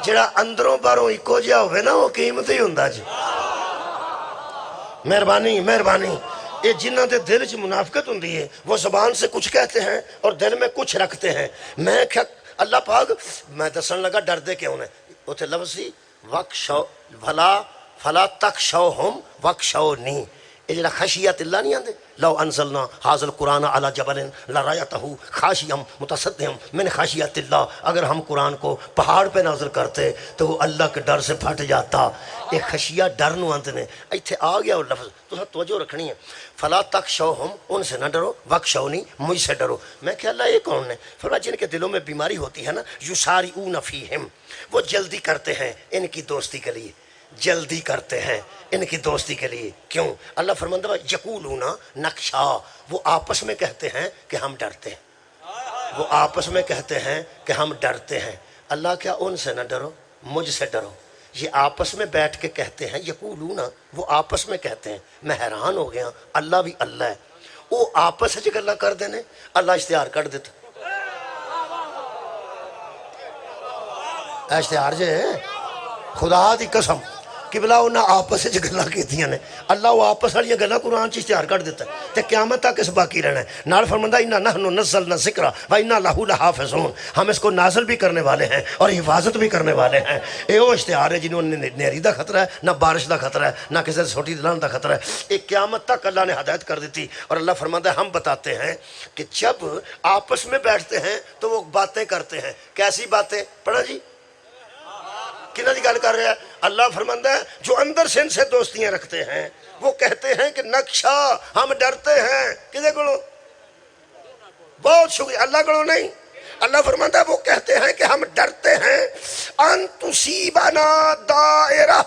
جڑا اندروں باہروں اکو جہا ہوئے نا وہ قیمت ہی ہوندا جی مہربانی مہربانی یہ جنہ دے دل چ منافقت ہوندی ہے وہ زبان سے کچھ کہتے ہیں اور دل میں کچھ رکھتے ہیں میں کیا اللہ پاک میں دسن لگا ڈر دے کیوں نے اتنے لفظ سی وَقْشَوْ فَلَا تَخْشَوْهُمْ وَقْشَوْنِي یہ جڑا خشیت اللہ نہیں آندے لو انزلنا حاضر القرآن علی جبل لرایتہ خاشعا متصدعا من خشیت اللہ اگر ہم قرآن کو پہاڑ پہ نازل کرتے تو وہ اللہ کے ڈر سے پھٹ جاتا یہ خشیہ ڈر نو آندے نے ایتھے آ گیا وہ لفظ تو توجہ رکھنی ہے فلا تخشوہم ان سے نہ ڈرو وخشونی مجھ سے ڈرو میں کہ اللہ یہ کون ہے فرمایا جن کے دلوں میں بیماری ہوتی ہے نا یسارعون فیہم وہ جلدی کرتے ہیں ان کی دوستی کے لیے جلدی کرتے ہیں ان کی دوستی کے لیے کیوں اللہ فرماتا ہے یقولون نخشا وہ آپس میں کہتے ہیں کہ ہم ڈرتے ہیں وہ آپس میں کہتے ہیں کہ ہم ڈرتے ہیں اللہ کیا ان سے نہ ڈرو مجھ سے ڈرو یہ آپس میں بیٹھ کے کہتے ہیں یقولون وہ آپس میں کہتے ہیں میں حیران ہو گیا اللہ بھی اللہ ہے وہ آپس ہے جگہ اللہ کر دینے اللہ اشتہار کر دیتا اشتہار جے خدا دی قسم قبلہ انہاں آپس سے گلاں کیتیاں نے اللہ وہ آپس والی گلاں قرآن چ اشتہار کر دیتا ہے تے قیامت تک اس باقی رہنا ہے نال فرماندا انا نحن نزلنا الذکر و انا لہ لحافظون ہم اس کو نازل بھی کرنے والے ہیں اور حفاظت بھی کرنے والے ہیں اے وہ اشتہار ہے جنہوں نے نیری دا خطرہ ہے نہ بارش دا خطرہ ہے نہ کسی چھوٹی دلان دا خطرہ ہے ایک قیامت تک اللہ نے ہدایت کر دیتی اور اللہ فرماندا ہے ہم بتاتے ہیں کہ جب آپس میں بیٹھتے ہیں تو وہ باتیں کرتے ہیں کیسی باتیں پڑھا جی کنہ دی گل کر رہا ہے اللہ فرماندا ہے جو اندر سے ان سے دوستیاں رکھتے ہیں وہ کہتے ہیں کہ نقشہ ہم ڈرتے ہیں کدے کو بہت شکریہ اللہ کو نہیں اللہ فرماندا ہے وہ کہتے ہیں کہ ہم ڈرتے ہیں ان تصیبنا دائرہ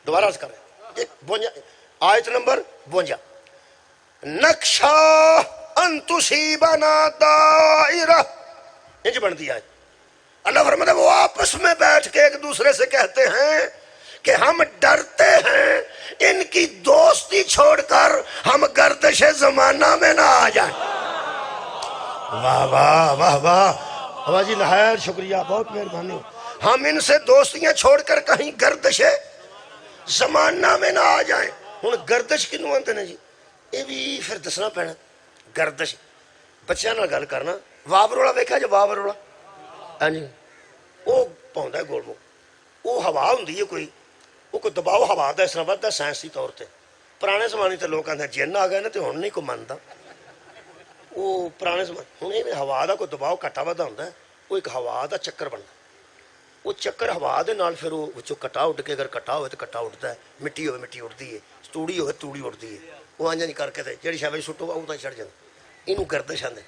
دوبارہ عرض کریں آیت نمبر 52 نقشہ ان تصیبنا دائرہ یہ بن دی آیت اللہ فرماتا ہے وہ آپس میں بیٹھ کے ایک دوسرے سے کہتے ہیں کہ ہم ڈرتے ہیں ان کی دوستی چھوڑ کر ہم گردش زمانہ میں نہ آ جائیں واہ واہ واہ واہ واہ جی نہایت شکریہ بہت مہربانی ہم ان سے دوستیاں چھوڑ کر کہیں گردش زمانہ میں نہ آ جائیں ہوں گردش کنوں آتے ہیں جی یہ بھی پھر دسنا پینا گردش بچیاں نال گل کرنا واہ بروڑا ویکھا جو واہ بروڑا ہاں جی وہ پاؤندا ہے گول وہ ہوا ہوندی ہے کوئی دباؤ ہوا دا اس طرح ودتا سائنسی طور تے پرانے زمانے تے لوگ کہتے ہیں جن آ گئے نا تو ہن نہیں کوئی منتا وہ پرانے زمانے ہوں یہ ہوا دا کوئی دباؤ کٹا ودا ہوندا ہے وہ ایک ہوا دا چکر بنتا وہ چکر ہوا دے نال پھر وہ کٹا اڈ کے اگر کٹا ہوئے تو کٹا اڈتا ہے مٹی ہوئے مٹی اڈتی ہے توڑی ہوئے توڑی اڈتی ہے وہ آنجا نہیں کر کے جہی شاید سٹو وہ تو چڑھ جاتا یہ گردش آدھے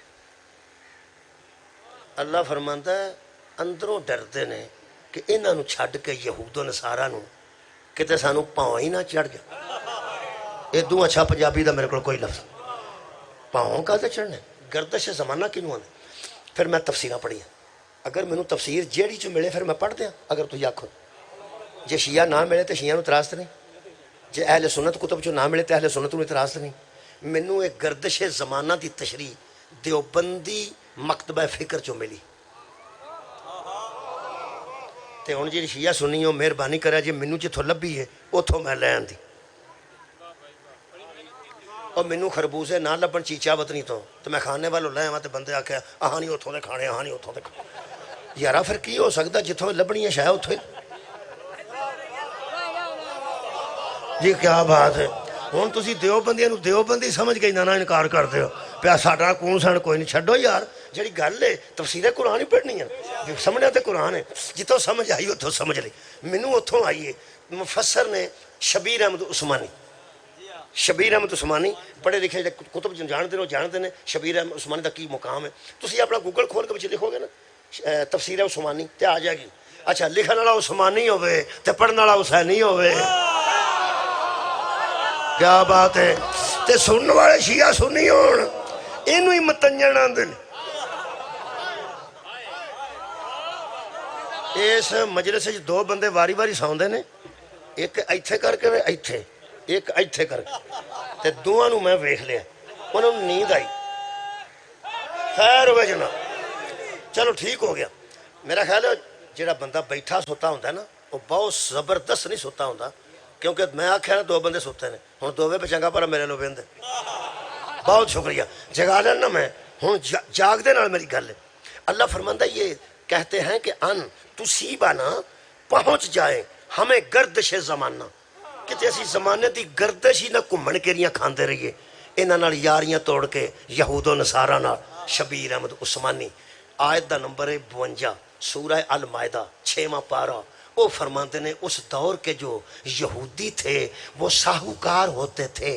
اللہ فرماندا ہے اندروں ڈردے نے کہ انہاں نو چھڈ کے یہود و نصارا نو کتے سانو پاؤں ہی نہ چڑھ گیا ادوں اچھا پنجابی دا میرے کو کوئی لفظ پاؤں کا چڑھنا گردش زمانہ کنوں آنا پھر میں تفسیراں پڑھیاں اگر مینوں تفسیر جیڑی چ ملے پھر میں پڑھ دیاں اگر تسی آکھو جے شیعہ نہ ملے تو شیعہ نو اعتراض نہیں جے اہل سنت کتب چوں نہ ملے تو اہل سنت نو اعتراض نہیں مینوں ایک گردش زمانہ دی تشریح دیوبندی مکتبہ فکر چوں ملی تے ہن جی شیعہ سنی ہو مہربانی کرے جی مینوں جتھوں لبھی ہے اتھوں میں لے آندی اور مینوں خربوزے نہ لبن چیچا وطنی تو میں کھانے والوں لے آواں تے بندے آکھیا آہاں نہیں اتھوں دے کھانے آہاں نہیں اتھوں دے کھانے یارا پھر کی ہو سکتا جتھوں لبنی ہے شاید اتھوں جی کیا بات ہے ہن تسی دیوبندیاں نو دیوبندی سمجھ کے نہ انکار کردے ہو پیا ساڈا کون سن کوئی نہیں چھڈو یار جڑی گل ہے تفسیر قرآن ہی پڑھنی ہے سمجھنا تے قرآن ہے جتوں سمجھ آئی اتوں سمجھ لی مینوں اتوں آئی ہے مفسر نے شبیر احمد عثمانی شبیر احمد عثمانی پڑھے لکھے کتب جانتے ہو جانتے ہیں شبیر احمد عثمانی کا کی مقام ہے تسی اپنا گوگل کھول کے بچے لکھو گے نا تفسیر عثمانی تے آ جائے گی اچھا لکھن والا عثمانی ہوے تے پڑھن والا حسینی ہوے کیا بات ہے تے سنن والے شیعہ سنی ہون اینوں ہی متنجن آندے نے اس مجلس دو بندے واری واری سوندے نے ایک ایتھے کر کے ایتھے ایک ایتھے کر کے تے دوواں نو میں ویکھ لیا انہوں نے نیند آئی خیر ہوئے جناب چلو ٹھیک ہو گیا میرا خیال ہے ਜਿਹੜਾ ਬੰਦਾ ਬੈਠਾ ਸੁੱਤਾ ਹੁੰਦਾ ਨਾ ਉਹ ਬਹੁਤ ਜ਼ਬਰਦਸਤ ਨਹੀਂ ਸੁੱਤਾ ਹੁੰਦਾ, ਕਿਉਂਕਿ ਮੈਂ ਆਖਿਆ ਨਾ 2 ਬੰਦੇ ਸੁੱਤੇ ਨੇ, ਹੁਣ ਦੋਵੇਂ ਚੰਗਾ ਪਰ ਮੇਰੇ ਲੋ ਬਹਿੰਦੇ। ਬਹੁਤ ਸ਼ੁਕریہ ਜਗਾ ਲੈਣਾ میں ہوں جاگ دے نال میری گل ہے۔ اللہ فرماندہ یہ کہتے ہیں کہ ان تصیبنا پہنچ جائے ہمیں گردش زمانہ، کتے اسی زمانے دی گردش ہی نہ گھومن کیریاں کھاندے رہیے انہاں نال یاریاں توڑ کے یہود و نصارہ نال۔ شبیر احمد عثمانی آیت دا نمبر ہے 52 سورہ المائدہ 6واں پارہ، وہ فرماتے ہیں اس دور کے جو یہودی تھے وہ ساہوکار ہوتے تھے۔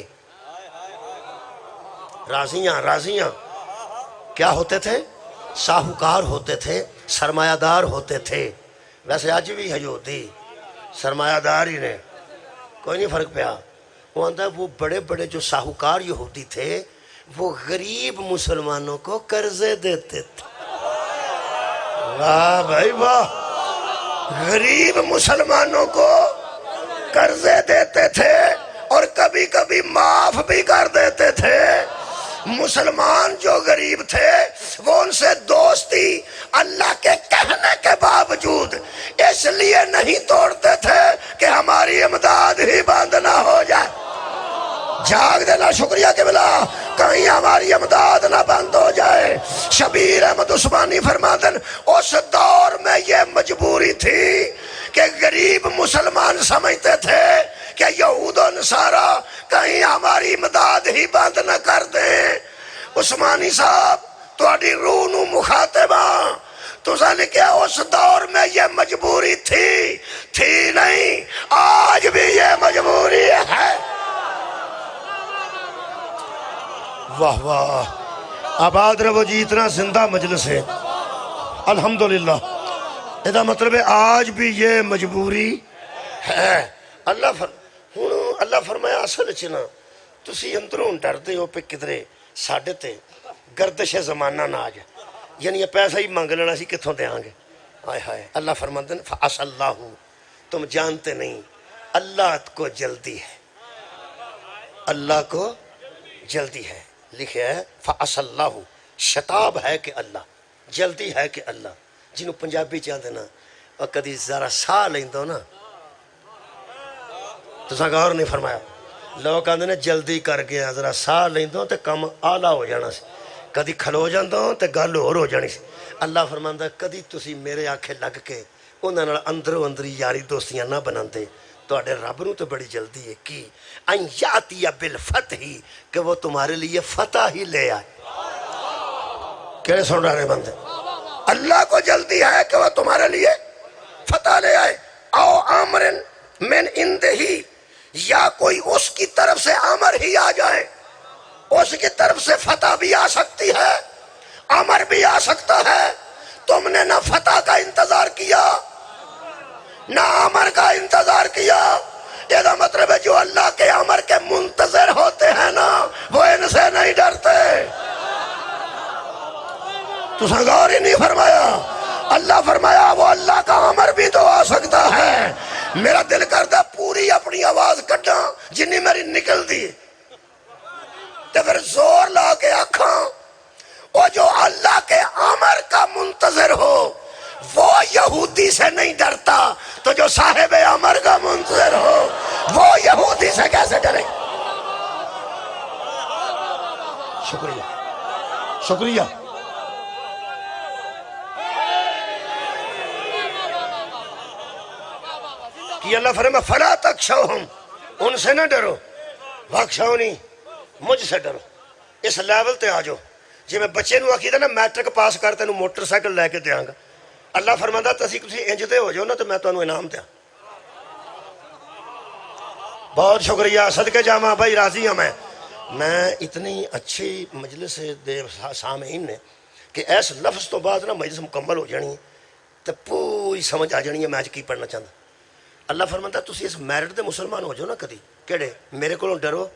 راضیاں کیا ہوتے تھے؟ ساہوکار ہوتے تھے، سرمایہ دار ہوتے تھے۔ ویسے آج بھی یہودی سرمایہ دار ہی نے، کوئی نہیں فرق پیا۔ وہ آتا ہے وہ بڑے بڑے جو ساہوکار یہودی تھے وہ غریب مسلمانوں کو قرضے دیتے تھے۔ واہ بھائی واہ، غریب مسلمانوں کو قرضے دیتے تھے اور کبھی کبھی معاف بھی کر دیتے تھے۔ مسلمان جو غریب تھے وہ ان سے دوستی اللہ کے کہنے کے باوجود اس لیے نہیں توڑتے تھے کہ ہماری امداد ہی بند نہ ہو جائے۔ جاگ دینا شکریہ کہ بلا کہیں ہماری امداد نہ بند ہو جائے۔ شبیر احمد عثمانی فرماتے ہیں اس دور میں یہ مجبوری تھی کہ غریب مسلمان سمجھتے تھے کہ یہود و نصارہ کہیں ہماری امداد ہی بند نہ کر دیں۔ عثمانی صاحب تہاڈی روح نو مخاطباں تساں لکھیا اس دور میں یہ مجبوری تھی نہیں، آج بھی یہ مجبوری ہے۔ واہ واہ، آباد رہو جی، اتنا زندہ مجلس ہے الحمدللہ۔ یہ مطلب ہے آج بھی یہ مجبوری ہے۔ اللہ فرمایا اصل چنا تسی اندروں ڈردے ہو پہ کدرے ساڑھے تے گردش زمانہ نہ آ جائے، یعنی یہ پیسہ ہی مانگ لینا سی کتھوں دے آنگے۔ آئے ہائے، اللہ فرماتے ہیں فَعَسَ اللَّهُ، تم جانتے نہیں اللہ کو جلدی ہے، اللہ کو جلدی ہے۔ لکھے ہے فَعَسَ اللَّهُ، شتاب ہے کہ اللہ، جلدی ہے کہ اللہ۔ جنہوں پنجابی چاہتے نا اور کدی ذرا ساہ لیں دو نا تو غور نہیں فرمایا، لوگ کہتے ہیں جلدی کر گیا ذرا ساہ لیں دو تو کم آلہ ہو جانا سی، کدی کھلو جاندو تو گل اور ہو جانی سی۔ اللہ فرماندہ کدی تسی میرے آنکھیں لگ کے انہاں نال اندروں اندری یاری دوستیاں نہ بناندے، تواڈے رب نوں تو بڑی جلدی ہے کی ان یاتی بالفتح، کہ وہ تمہارے لیے فتح ہی لے آئے۔ کہنے سن رہے بندے، اللہ کو جلدی ہے کہ وہ تمہارے لیے فتح لے آئے۔ او امرن من عندہی، یا کوئی اس کی طرف سے امر ہی آ جائے، اس کی طرف سے فتح بھی آ سکتی ہے، امر بھی آ سکتا ہے۔ تم نے نہ فتح کا انتظار کیا نہ امر کا انتظار کیا، یہ مطلب ہے جو اللہ کے امر کے منتظر ہوتے ہیں نا وہ ان سے نہیں ڈرتے۔ تو غور ہی نہیں فرمایا، اللہ فرمایا وہ اللہ کا امر بھی تو آ سکتا ہے۔ میرا دل کرتا پوری اپنی آواز کٹا جنی میری نکل دی تو پھر زور لا کے آکھاں وہ جو اللہ کے امر کا منتظر ہو وہ یہودی سے نہیں ڈرتا، تو جو صاحب امر کا منتظر ہو وہ یہودی سے کیسے ڈرے؟ شکریہ شکریہ۔ کہ اللہ فرمایا فلا تخشوہم، ان سے نہ ڈرو، واخشونی، مجھ سے ڈرو۔ اس لیول تے آ جاؤ، جی میں بچے نو آکھیدا نا میٹرک پاس کر تینوں موٹر سائیکل لے کے دیاں گا، اللہ فرماتا تسی انج دے ہو جاؤ نا تو میں تانوں انعام دیاں۔ بہت شکریہ، صدقے جاواں بھائی، راضی ہوں میں اتنی اچھی مجلس دے سامعین نے کہ اس لفظ تو بعد نا مجلس مکمل ہو جانی ہے تو پوری سمجھ آ جانی ہے میں آج کی پڑھنا چاہتا۔ اللہ فرماتا تسی اس میرٹ دے مسلمان ہو جاؤ نا کدی، کیڑے میرے کو ڈرو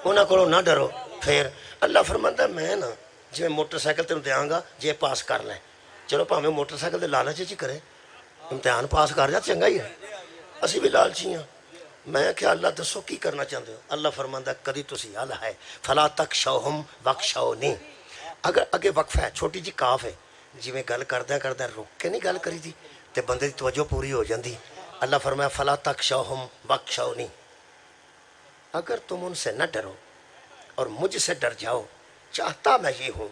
انہاں کو نہ ڈرو۔ پھر اللہ فرماتا میں نا جی میں موٹر سائیکل تینوں دیاں گا جے پاس کر لیں، چلو پاویں موٹر سائیکل دے لالچ جی کرے، امتحان پاس کر جا چنگا ہی ہے، اسی بھی لالچی ہیں۔ میں کہ اللہ دسو کی کرنا چاہتے ہو؟ اللہ فرماتا کدی تسی حل ہے فلا تخشوہم واخشونی، اگر اگے وقفہ ہے چھوٹی جی کاف ہے، ਜਿਵੇਂ ਗੱਲ ਕਰਦਿਆਂ ਕਰਦਿਆਂ ਰੁਕ ਕੇ ਨਹੀਂ ਗੱਲ ਕਰੀ ਦੀ ਤੇ ਬੰਦੇ ਦੀ ਤਵੱਜੋ ਪੂਰੀ ਹੋ ਜਾਂਦੀ। اللہ فرمایا فلا تخشوہم واخشونی، اگر تم ان سے نہ ڈرو اور مجھ سے ڈر جاؤ، چاہتا میں یہ ہوں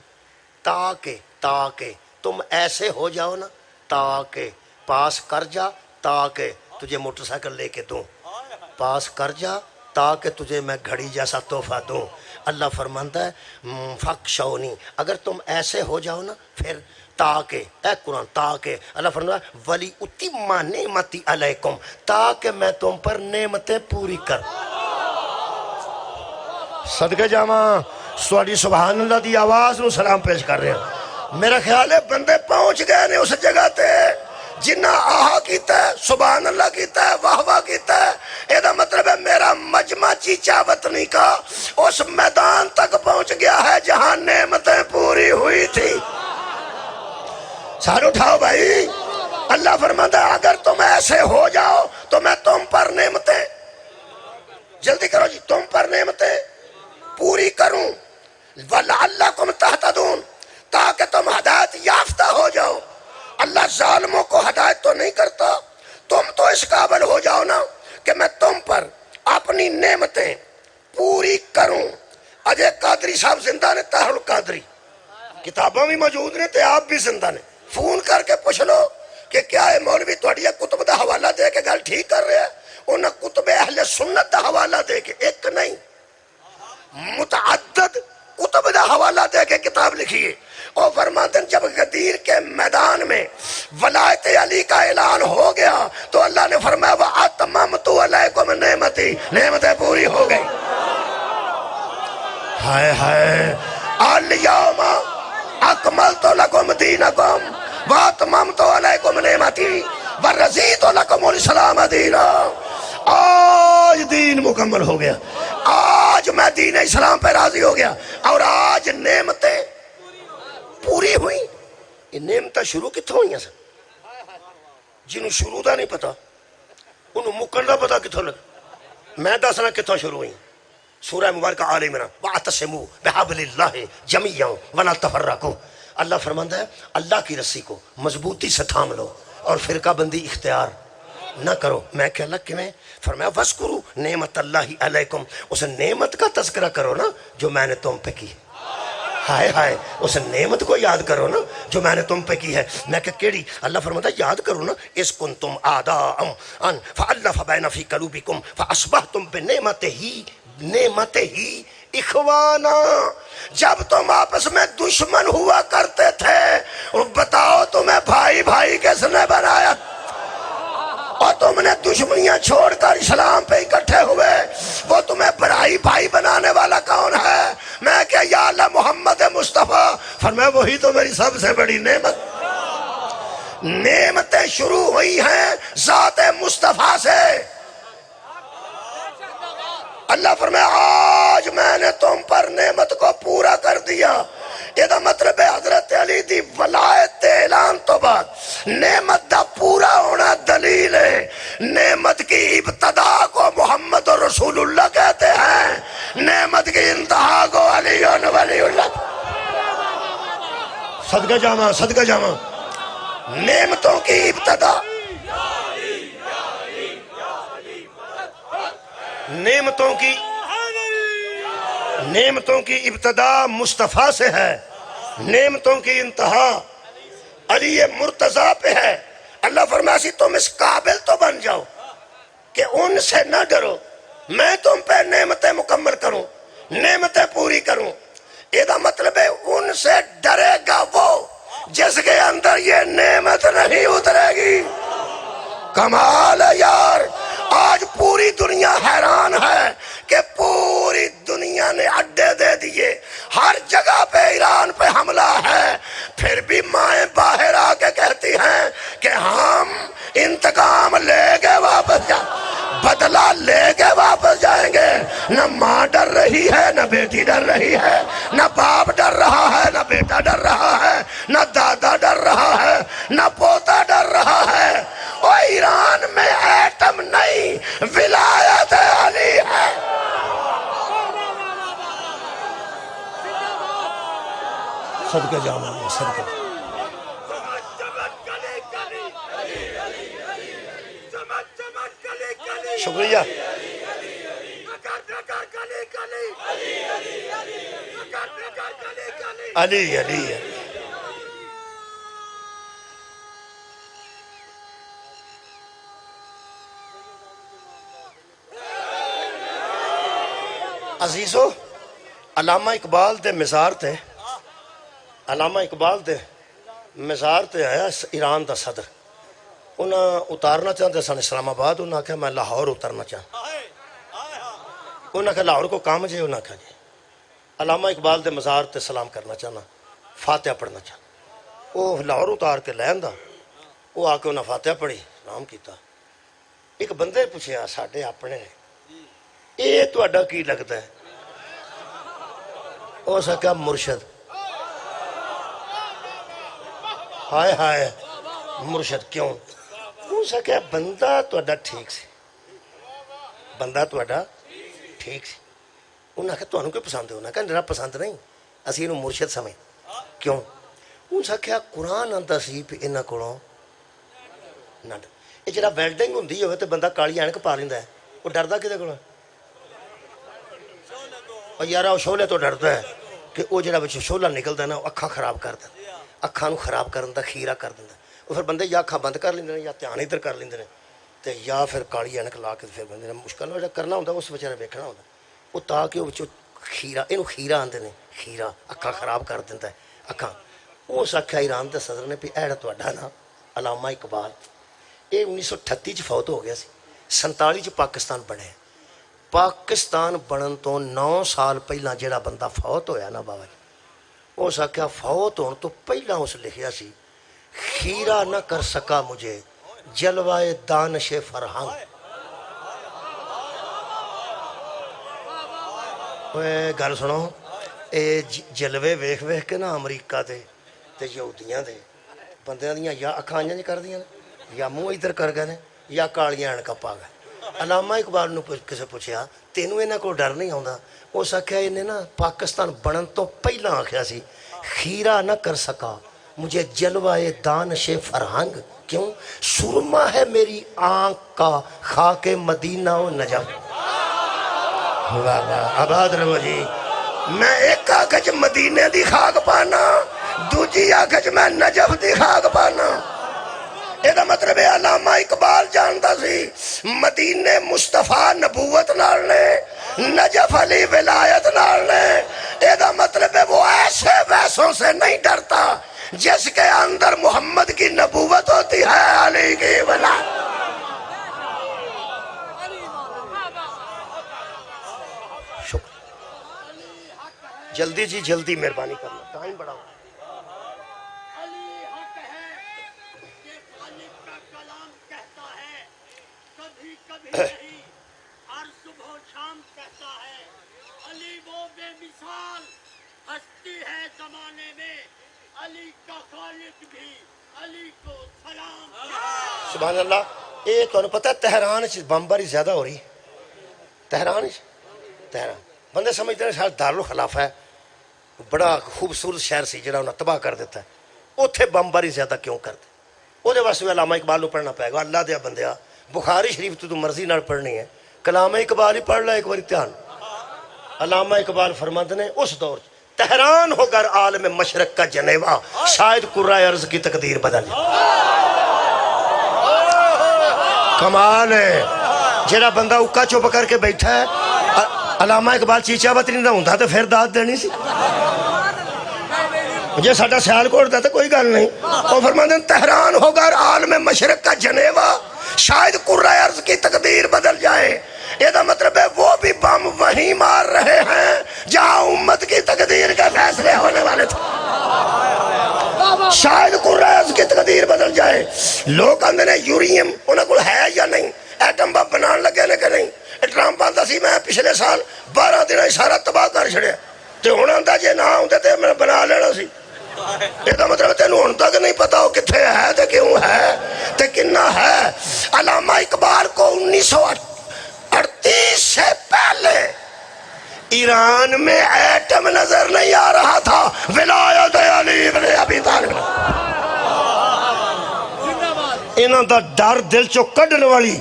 تاکہ تم ایسے ہو جاؤ نا، تاکہ پاس کر جا، تاکہ تجھے موٹر سائیکل لے کے دوں، پاس کر جا تاکہ تجھے میں گھڑی جیسا تحفہ دوں۔ اللہ فرماتا ہے فخشونی، اگر تم ایسے ہو جاؤ نا، پھر تاکہ، اے قرآن، تاکہ اللہ فرماتا ہے ولی اتم نعمتی علیکم، تاکہ میں تم پر نعمتیں پوری کر۔ صدقے جاواں سواڈی سبحان اللہ دی آواز نو سلام پیش کر رہے ہیں۔ میرا خیال ہے بندے پہنچ گئے نے اس جگہ تے جنہ آہا کیتا ہے، سبحان اللہ کیتا ہے، واہ واہ کیتا ہے۔ ایدہ مطلب ہے میرا مجمع چیچا وطنی کا اس میدان تک پہنچ گیا ہے جہاں نعمتیں پوری ہوئی تھی۔ سارے اٹھاؤ بھائی، اللہ فرماتا ہے اگر تم ایسے ہو جاؤ تو میں تم پر نعمتیں، جلدی کرو جی، تم پر نعمتیں پوری کروں، وَلَعَلَّكُمْ تَهْتَدُونَ، تاکہ تم ہدایت یافتہ ہو جاؤ۔ اللہ ظالموں کو ہدایت تو نہیں کرتا، تم تو اس قابل ہو جاؤ نا کہ میں تم پر اپنی نعمتیں پوری کروں۔ اجے قادری صاحب زندہ نے، طاہر القادری، کتابوں بھی موجود نے تے آپ بھی زندہ نے، فون کر کے پوچھ لو کہ کیا ہے مولوی تھوڑی کتب دا حوالہ دے کے گل ٹھیک کر رہے ہیں؟ انہیں کتب اہل سنت دا حوالہ دے کے، ایک نہیں متعدد کتب دا حوالہ دے کے کتاب لکھی ہے۔ اور فرماتے ہیں جب غدیر کے میدان میں ولایت علی کا اعلان ہو گیا تو اللہ نے فرمایا وَأَتْمَمْتُ عَلَيْكُمْ نِعْمَتِي، نعمتیں پوری ہو گئی۔ ہائے ہائے، الْيَوْمَ أَكْمَلْتُ لَكُمْ دِينَكُمْ وَأَتْمَمْتُ عَلَيْكُمْ نِعْمَتِي وَرَضِيتُ لَكُمُ الْإِسْلَامَ دِينًا، آج دین مکمل ہو گیا، آج میں دین اسلام پہ راضی ہو گیا، اور آج نعمتیں پوری ہوئی۔ یہ نعمتیں شروع کتھوں ہوئی ہیں سن؟ جنہوں شروع دا نہیں پتا انہوں مکن دا پتا کتھوں لگا۔ میں دسنا کتھوں شروع ہوئی۔ سورہ مبارکہ آل عمران وَاعْتَصِمُوا بِحَبْلِ اللَّهِ جَمِيعًا وَلَا تَفَرَّقُوا، اللہ فرماتا ہے اللہ کی رسی کو مضبوطی سے تھام لو اور فرقہ بندی اختیار نہ کرو۔ میں کہ اللہ کیوں؟ فرمایا وَاذْكُرُوا نعمت اللہ علیکم، اس نعمت کا تذکرہ کرو نا جو میں نے تم پہ کی۔ ہائے ہائے، اس نعمت کو یاد کرو نا جو میں نے تم پہ کی ہے۔ میں کہ کیڑی؟ اللہ فرماتا ہے یاد کرو نا، اِذْ كُنْتُمْ أَعْدَاءً فَأَلَّفَ بَيْنَ فِي قُلُوبِكُمْ فَأَصْبَحْتُمْ بِنِعْمَتِهِ اخوانا، جب تم آپس میں دشمن ہوا کرتے تھے، بتاؤ تمہیں بھائی بھائی کس نے بنایا؟ اور تم نے دشمنیاں چھوڑ کر اسلام پہ اکٹھے ہوئے، وہ تمہیں بڑائی بھائی بنانے والا کون ہے؟ میں کہ یا اللہ محمد مصطفیٰ، فرمایا وہی تو میری سب سے بڑی نعمت۔ نعمتیں شروع ہوئی ہیں ذات مصطفیٰ سے۔ اللہ فرمایا آج میں نے تم پر نعمت کو پورا کر دیا۔ یہ مطلب ہے حضرت علی دی ولایت اعلان تو بعد نعمت دا پورا ہونا دلیل ہے۔ نعمت کی ابتدا کو محمد رسول اللہ کہتے ہیں، نعمت کی انتہا کو علی ولی اللہ۔ صدقہ جامع، صدقہ جامع، نعمتوں کی ابتدا، نعمتوں کی ابتدا مصطفیٰ سے ہے، نعمتوں کی انتہا علی مرتضیٰ پہ ہے۔ اللہ فرمایا سی تم اس قابل تو بن جاؤ کہ ان سے نہ ڈرو، میں تم پہ نعمتیں مکمل کروں، نعمتیں پوری کروں۔ یہ مطلب ہے ان سے ڈرے گا وہ جس کے اندر یہ نعمت نہیں اترے گی۔ کمال ہے یار، آج پوری دنیا حیران ہے کہ پوری دنیا نے اڈے دے دیے، ہر جگہ پہ ایران پہ حملہ ہے، پھر بھی مائیں باہر آ کے کہتی ہیں کہ ہم انتقام لے کے واپس جائیں، بدلہ لے کے واپس جائیں گے۔ نہ ماں ڈر رہی ہے، نہ بیٹی ڈر رہی ہے، نہ باپ ڈر رہا ہے، نہ بیٹا ڈر رہا ہے، نہ دادا ڈر رہا ہے، نہ پوتا ڈر رہا ہے۔ اور ایران میں ایٹم نہیں، ولایت علی ہے۔ صدقہ جامع، صدقہ شکریہ. علی علی عزیزو، علامہ اقبال دے مزار تے، علامہ اقبال دے مزار تے آیا ایران دا صدر. انہاں اتارنا چاہتے سن اسلام آباد. انہاں کہا میں لاہور اترنا چاہتا. انہاں کہا لاہور کو کام جے. انہاں کہا جی علامہ اقبال دے مزار تے سلام کرنا چاہنا، فاتحہ پڑھنا چاہنا. وہ لاہور اتار کے لین دا، وہ آ کے انہاں فاتحہ پڑھی، سلام کیتا. ایک بندے پوچھیا ساڈے اپنے اے تہاڈا کی لگتا ہے؟ اس کہا مرشد. ہائے ہائے مرشد کیوں؟ اس کہا بندہ تہاڈا ٹھیک سی، بندہ تہاڈا ٹھیک سی. انہاں کہا تہانوں کیوں پسند ہے؟ انہاں کہا میرا پسند نہیں، اسی انہوں مرشد سمجھ. کیوں؟ انہاں کہا قرآن آندا سی پہ انہاں کولوں نہ ڈر. یہ جڑا ویلڈنگ ہوندی ہوئے تو بندہ کالی اینک پا لیندا ہے، وہ ڈردا کدے کولوں؟ اور یارا وہ شولے تو ڈردا ہے کہ وہ جڑا وچ شولہ نکلدا ہے نا، وہ اکھاں خراب کر دیندا، اکھاں نوں خراب کرن دا خیرہ کر دیندا. وہ پھر بندے یا اکھاں بند کر لیندے نے یا دھیان ادھر کر لیندے نے، تے یا پھر کالی اینک لا کے پھر بندے نے مشکل ہو کرنا ہوندا، اس بیچارے ویکھنا ہوندا. وہ تاکہ وہ وچوں خیرہ، اینوں خیرہ آندے نے، خیرہ اکھاں خراب کر دیندا ہے اکھاں. اس آکھیا ایران دے صدر نے بھی ایڑا تہاڈا نا علامہ اقبال، یہ 1938 چ فوت ہو گیا سی، 47 چ پاکستان بنے. پاکستان بنن تو 9 سال پہلا جڑا بندہ فوت ہویا نا بابا جی، اس آکھیا فوت ہون تو پہلا اس لکھیا سی خیرہ نہ کر سکا مجھے جلوائے دانش فرہنگ. گل سنو، اے جلوے ویکھ ویکھ کے نا امریکہ دے تے یہودیاں دے بندیاں دیاں یا اکھاں انج کر دیاں یا منہ ادھر کر گئے نے یا کالیاں اینکاں پا گئے. علامہ اقبال نو کسے پوچھیا تینوں انہاں کول ڈر نہیں آوندا؟ اس آکھیا انہیں نا پاکستان بنن تو پہلا آکھیا سی خیرہ نہ کر سکا مجھے جلوائے دانش فرہنگ. کیوں؟ سرما ہے میری آنکھ کا خاک مدینہ و نجف. واہ واہ آباد رہو جی. میں ایک آنکھ مدینے دی خاک پانا، دوجی آنکھ میں نجف دی خاک پانا. یہ مطلب ہے علامہ اقبال جانتا سی مدینے مصطفیٰ نبوت نال نے، نجف علی ولایت نال نے. یہ مطلب ہے وہ ایسے ویسوں سے نہیں ڈرتا جس کے اندر محمد کی نبوت ہوتی ہے، علی کی ولایت. شکر. جلدی جی جلدی مہربانی کرنا، ٹائم بڑا ہو. ہر صبح و شام کہتا ہے علی وہ بے مثال ہستی ہے زمانے میں، علی کا خالق بھی علی کو سلام. سبحان اللہ. یہ تو پتہ ہے تہران بمباری زیادہ ہو رہی ہے. تہران بندے سمجھتے ہیں شاید دارالخلافہ ہے، بڑا خوبصورت شہر سی جڑا انہیں تباہ کر دیتا ہے. اتنے بمباری زیادہ کیوں کرتے؟ وہ واسطے علامہ اقبال کو پڑھنا پائے گا. اللہ دیا بندیا بخاری شریف تو مرضی نال پڑھنی ہے، کلام اقبال ہی پڑھ لے ایک باری دھیان. علامہ اقبال فرماتے ہیں اس دور تہران ہو کر عالم مشرق کا جنیوا، شاید قرۂ ارض کی تقدیر بدل جائے. کمال ہے. جڑا بندہ اکا چپ کر کے بیٹھا ہے، علامہ اقبال چیچا بتری نہ ہوندا تو پھر داد دینی سی. جی ساڈا سیالکوٹ دا تو کوئی گل نہیں. وہ فرماتے ہیں تہران ہو کر عالم مشرق کا جنیوا، شاید قرۂ ارض کی تقدیر بدل جائے. یہ مطلب ہے وہ بھی بم وہیں مار رہے ہیں جہاں امت کی تقدیر کے فیصلے ہونے والے تھے. شاید قرۂ ارض کی تقدیر بدل جائے. لوگ آندے نے یوریم انہاں کول ہے یا نہیں، ایٹم بم بنان لگے نے کہ نہیں. ٹرمپ آندا سی میں پچھلے سال 12 دن سارا تباہ کر چھڑیا، تے ہن آندا جے نہ ہوندے تے میں بنا لینا سی. یہ مطلب تینوں ہن تک نہیں پتا وہ کتنے ہے تے کیوں ہے تے کنا ہے. علامہ اقبال کو 1938 سے پہلے ایران میں ایٹم نظر نہیں آ رہا تھا. ولایت علی بن ابی طالب انہاں دا ڈر دل چوں کڈن والی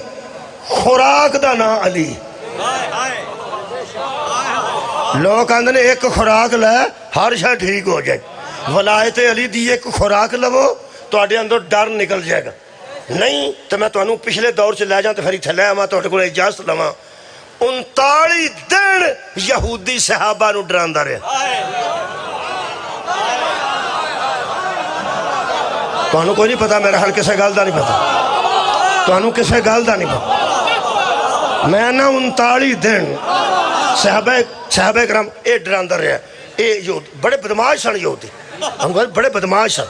خوراک دا نا علی. لوگ آندے نے ایک خوراک لے ہر شے ٹھیک ہو جائے. ولایت علی دی ایک خوراک لو تواڈے اندر ڈر نکل جائے گا. نہیں تو میں تانوں پچھلے دور چ لے جاں تے پھر ایتھے لے آواں تواڈے کول اجازت لواں. 39 دن یہودی صحابہ نو ڈراندا رہا. تانوں کوئی نہیں پتا, میرا حال کسے گل دا نہیں پتا, تانوں کسے گل دا نہیں پتا. میں نا 39 دن صحابہ کرام اے ڈراندا رہا. اے بڑے بدماش سن یہودی, بڑے بدماش سن,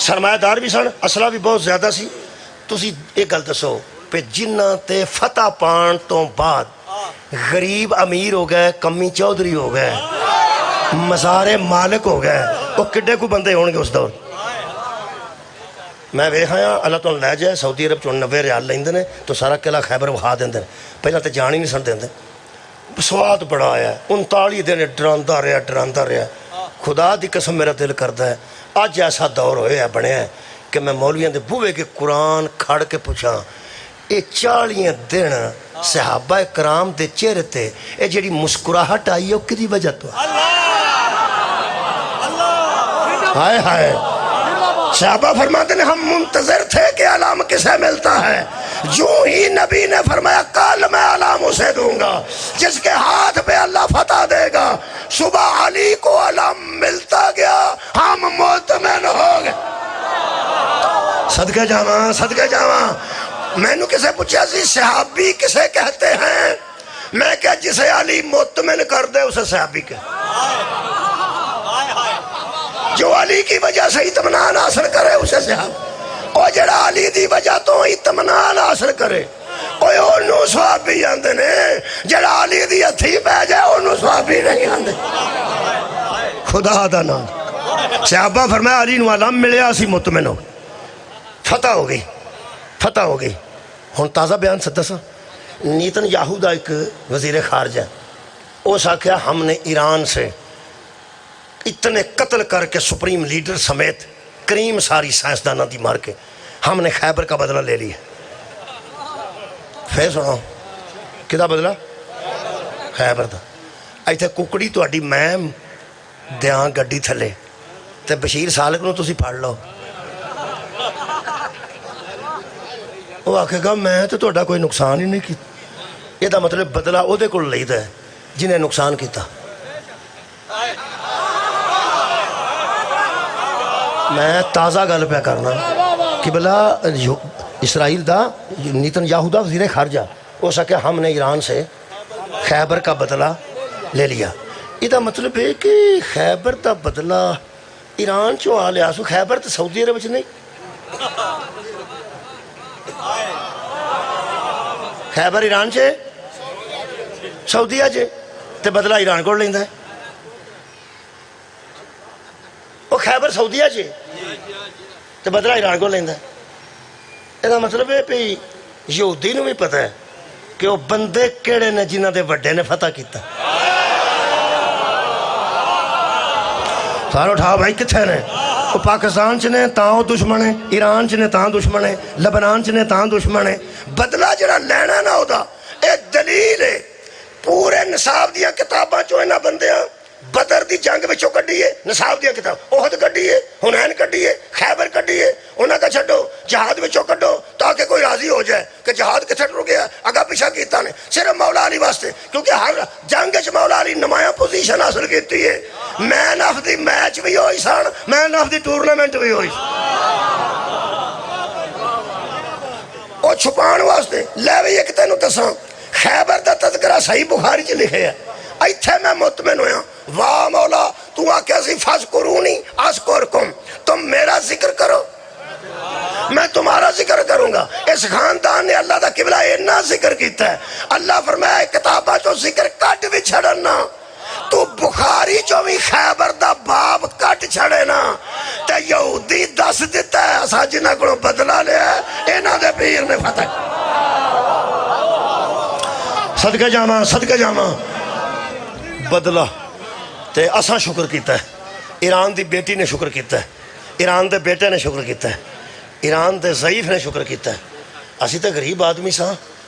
سرمایہ دار بھی سن, اسلحہ بھی بہت زیادہ سی. تسی ایک گل دسو پہ جنہ تے فتح پان تو بعد غریب امیر ہو گئے, کمی چودھری ہو گئے, مزار مالک ہو گئے, وہ کڈے کو بندے ہون گے اس دور. میں ویکھاں اللہ تو لے جائے سعودی عرب 90 ریال لیندے نے تو سارا قلعہ خیبر وہا دیندے. پہلے تو جان ہی نہیں سن دیندے. سواد بڑا آیا, 39 دن ڈراندا رہا. خدا دی قسم میرا دل کردا ہے اج ایسا دور ہویا بنیا ہے کہ میں مولویاں دے بوئے کے قرآن کھڑ کے پوچھاں اے 40 دن صحابہ کرام دے چہرے تے اے جڑی مسکراہٹ آئی ہے وہ کدی وجہ تو ہائے ہائے. صحابہ فرماتے ہیں ہم منتظر تھے کہ علام کسے ملتا ہے. جو ہی نبی نے فرمایا کل میں علام اسے دوں گا جس کے ہاتھ پہ اللہ فتح دے گا. صبح علی کو علام ملتا گیا, ہم مطمئن ہو گئے. صدقے جاواں. میں نے کسے پوچھا سی صحابی کسے کہتے ہیں, میں کہا جسے علی مطمئن کر دے اسے صحابی کہتے. جو علی کی وجہ سے اطمینان حاصل کرے اسے صحابی. اور جڑا علی دی وجہ تو اطمینان حاصل کرے کوئی انہوں صحابی آندے نے, جڑا علی دی ہتھی پہ جائے انہوں صحابی نہیں آندے. خدا دا نام. صحابہ فرمایا علی نو علم ملیا اسی مطمئن ہو, فتح ہو گئی. ہن تازہ بیان دساں. نیتن یاہو دا ایک وزیر خارجہ اس آکھیا ہم نے ایران سے اتنے قتل کر کے سپریم لیڈر سمیت کریم ساری سائنسدانہ دی مار کے ہم نے خیبر کا بدلہ لے لیا. پھر سنو کدا بدلہ خیبر دا. ایتھے ککڑی تہاڈی میں دیاں گڈی تھلے تے بشیر سالک نو تسی پھڑ لو. وہ آکھے گا میں تو تہاڈا کوئی نقصان ہی نہیں کیتا. یہ دا مطلب بدلہ او دے کول لئیدا ہے جنہیں نقصان کیتا. میں تازہ گل پہ کرنا کہ بلا اسرائیل دا نیتن یاہو دا وزیر خارجہ ہو سکے ہم نے ایران سے خیبر کا بدلہ لے لیا. یہ دا مطلب ہے کہ خیبر دا بدلہ ایران چوں آ لیا سو. خیبر تو سعودی عرب نہیں, خیبر ایران چے سعودیہ چے تے بدلہ ایران کو لیندا ہے. وہ خیبر سعودیہ چے تے بدلہ ایران کو لیندا ہے. یہ مطلب ہے کہ یہودی نو بھی پتہ ہے کہ وہ بندے کیڑے نے جنہ دے وڈے نے فتح کیتا. سارے اٹھا بھائی کتھے نے. وہ پاکستان چ نے تاں وہ دشمن ہے, ایران چ نے تاں دشمن ہے, لبنان چ نے تاں دشمن ہے. بدلہ جڑا لینا نہ ہوتا اے دلیل ہے. پورے نصاب دیاں کتاباں چوں انہاں بندیاں بدر دی جنگ وچوں کڈیے, نصاب دیاں کتاب احد کڈیے, حنین کڈیے, خیبر کڈیے, انہاں کا چھڈو جہاد وچوں کڈو تاکہ کوئی راضی ہو جائے کہ جہاد کتھے ٹر گیا, اگا پیچھا کیتا نے صرف مولا علی واسطے. کیونکہ ہر جنگ وچ مولا علی نمایاں پوزیشن حاصل کیتی ہے. مین آف دی میچ بھی ہوئی سن, مین آف دی ٹورنامنٹ بھی ہوئی. وہ چھپان واسطے لے بھی ایک تینوں دساں خیبر دا تذکرہ صحیح بخاری چ لکھے ہے. ایتھے میں مطمئن ہویا واہ مولا تو آکھیا سی فذکرونی اذکرکم, تم میرا ذکر کرو میں تمہارا ذکر کروں گا. اس خاندان نے اللہ دا قبلہ اتنا ذکر کیتا ہے. اللہ فرمایا کتاباں چوں ذکر کٹ بھی چھڑنا, تو بخاری چوں بھی خیبر دا باب کٹ چھڑے نا تے یہودی دس دیتا ہے اسا جنہاں کولوں بدلہ لیا ہے انہاں دے پیر نے فتح. صدقے جاواں بدلہ تے اساں شکر کیتا ہے. ایران دی بیٹی نے شکر کیتا ہے, ایران دے بیٹے نے شکر کیتا ہے, ایران دے ضعیف نے شکر کیتا ہے. اسی تے غریب آدمی ساں,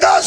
10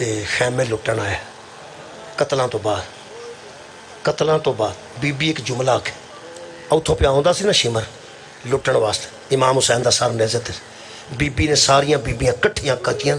ਤੇ ਖੈਮੇ ਲੁੱਟਣ ਆਇਆ ਕਤਲਾਂ ਤੋਂ ਬਾਅਦ ਬੀਬੀ ਇੱਕ ਜੁਮਲਾ ਆਖੇ ਉੱਥੋਂ ਪਿਆ ਆਉਂਦਾ ਸੀ ਨਾ ਸ਼ਿਮਰ ਲੁੱਟਣ ਵਾਸਤੇ ਇਮਾਮ ਹੁਸੈਨ ਦਾ ਸਰ ਨੇਜ਼ਤ ਬੀਬੀ ਨੇ ਸਾਰੀਆਂ ਬੀਬੀਆਂ ਇਕੱਠੀਆਂ ਕੀਤੀਆਂ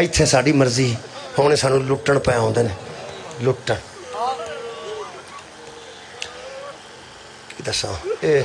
ਇੱਥੇ ਸਾਡੀ ਮਰਜ਼ੀ ਹੁਣ ਸਾਨੂੰ ਲੁੱਟਣ ਪੈ ਆਉਂਦੇ ਨੇ ਲੁੱਟਣ ਕੀ ਦੱਸਾਂ ਇਹ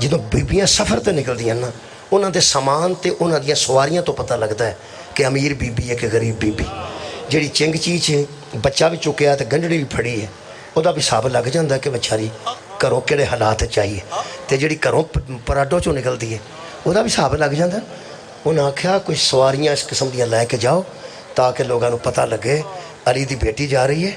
ਜਦੋਂ ਬੀਬੀਆਂ ਸਫ਼ਰ ਤੇ ਨਿਕਲਦੀਆਂ ਨਾ ਉਹਨਾਂ ਦੇ ਸਮਾਨ ਤੇ ਉਹਨਾਂ ਦੀਆਂ ਸਵਾਰੀਆਂ ਤੋਂ ਪਤਾ ਲੱਗਦਾ ਹੈ ਕਿ ਅਮੀਰ ਬੀਬੀ ਹੈ ਕਿ ਗਰੀਬ ਬੀਬੀ ਜਿਹੜੀ ਚਿੰਗ ਚੀਚ ਬੱਚਾ ਵੀ ਚੁੱਕਿਆ ਤੇ ਗੰਢੜੀ ਵੀ ਫੜੀ ਹੈ ਉਹਦਾ ਵੀ ਹਿਸਾਬ ਲੱਗ ਜਾਂਦਾ ਕਿ ਵਿਚਾਰੀ ਘਰੋਂ ਕਿਹੜੇ ਹਾਲਾਤ ਚਾਹੀਏ ਤੇ ਜਿਹੜੀ ਘਰੋਂ ਪਰਾਡੋ ਚੋਂ ਨਿਕਲਦੀ ਹੈ ਉਹਦਾ ਵੀ ਹਿਸਾਬ ਲੱਗ ਜਾਂਦਾ ਉਹਨਾਂ ਆਖਿਆ ਕੋਈ ਸਵਾਰੀਆਂ ਇਸ ਕਿਸਮ ਦੀਆਂ ਲੈ ਕੇ ਜਾਓ ਤਾਂ ਕਿ ਲੋਕਾਂ ਨੂੰ ਪਤਾ ਲੱਗੇ ਅਲੀ ਦੀ ਬੇਟੀ ਜਾ ਰਹੀ ਹੈ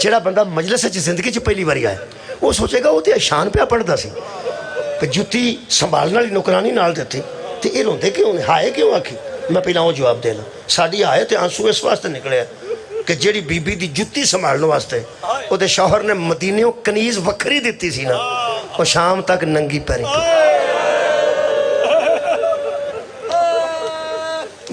ਜਿਹੜਾ ਬੰਦਾ ਮਜਲਿਸ ਵਿੱਚ ਜ਼ਿੰਦਗੀ 'ਚ ਪਹਿਲੀ ਵਾਰੀ ਆਇਆ ਉਹ ਸੋਚੇਗਾ ਉਹ ਤੇ ਇਸ਼ਾਨ ਪਿਆ ਪੜਦਾ ਸੀ ਕਿ ਜੁੱਤੀ ਸੰਭਾਲਣ ਵਾਲੀ ਨੌਕਰਾਨੀ ਨਾਲ ਦਿੱਤੀ ਤੇ ਇਹ ਰੋਂਦੇ ਕਿਉਂ ਨੇ ਹਾਏ ਕਿਉਂ ਆਖੀ ਮੈਂ ਪਹਿਲਾਂ ਉਹ ਜਵਾਬ ਦੇਣਾ ਸਾਡੀ ਆਏ ਤੇ ਆਂਸੂ ਇਸ ਵਾਸਤੇ ਨਿਕਲਿਆ ਕਿ ਜਿਹੜੀ ਬੀਬੀ ਦੀ ਜੁੱਤੀ ਸੰਭਾਲਣ ਵਾਸਤੇ ਉਹਦੇ ਸ਼ੌਹਰ ਨੇ ਮਦੀਨਿਓਂ ਕਨੀਜ਼ ਵੱਖਰੀ ਦਿੱਤੀ ਸੀ ਨਾ ਉਹ ਸ਼ਾਮ ਤੱਕ ਨੰਗੀ ਪੈਰੀ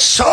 100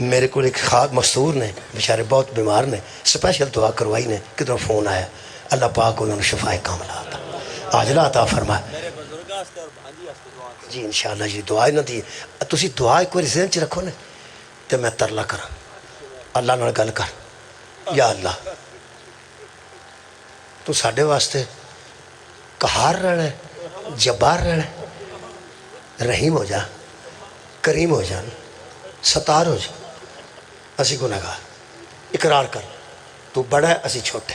میرے کو ایک خاد مستور نے بیچارے بہت بیمار نے سپیشل دعا کروائی نے کدھروں فون آیا اللہ پاک انہوں نے شفا کاملہ عطا عاجلہ عطا فرمائے جی انشاءاللہ جی دعا نہ دی تسی دعا ایک بار ذہن چ رکھو نا تو میں ترلا کراں اللہ نال گل کر یا اللہ تو ساڈے واسطے قہار رہنا ہے جبار رہنا ہے رحیم ہو جا کریم ہو جا ستار ہو جا اسی گناہگار اقرار کر تو بڑا ہے اسی چھوٹے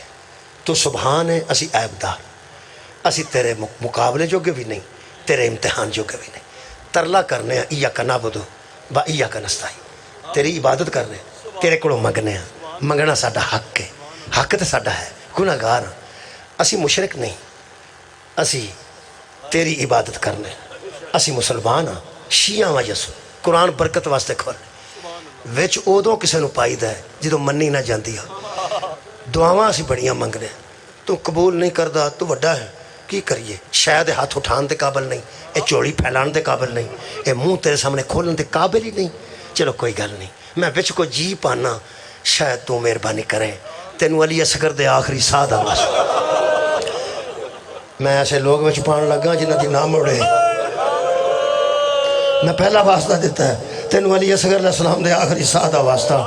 تو سبحان ہے اسی عیبدار اسی تیرے مقابلے جوگے بھی نہیں تیرے امتحان جوگے بھی نہیں ترلا کرنے ہیں ایاک نعبد و ایاک نستعین تیری عبادت کرنے تیرے کو منگنے ہیں منگنا ساڈا حق ہے حق تو ساڈا ہے گناہگار ہاں اسی مشرک نہیں اسی تیری عبادت کرنے اسی مسلمان ہاں شیعہ و یسو قرآن برکت واسطے کھولنے وچ ادوں کسے نو پائیدا ہے جدوں منی نہ جاندی ہو دعاواں اسی بڑیاں منگنے تو قبول نہیں کردا تو وڈا ہے کی کریے شاید ہاتھ اٹھان دے قابل نہیں اے چوڑی پھیلان دے قابل نہیں اے منہ تیرے سامنے کھولن دے قابل ہی نہیں چلو کوئی گل نہیں میں وچ کو جی پانا شاید تو مہربانی کریں تینوں علی اصغر دے آخری ساہ دا واسطہ میں ایسے لوگ وچ پان لگا جنہاں دی نام اڑے میں پہلا واسطہ دیتا ہے تینوں علی اصغر علیہ السلام دے آخری ساہ دا واسطہ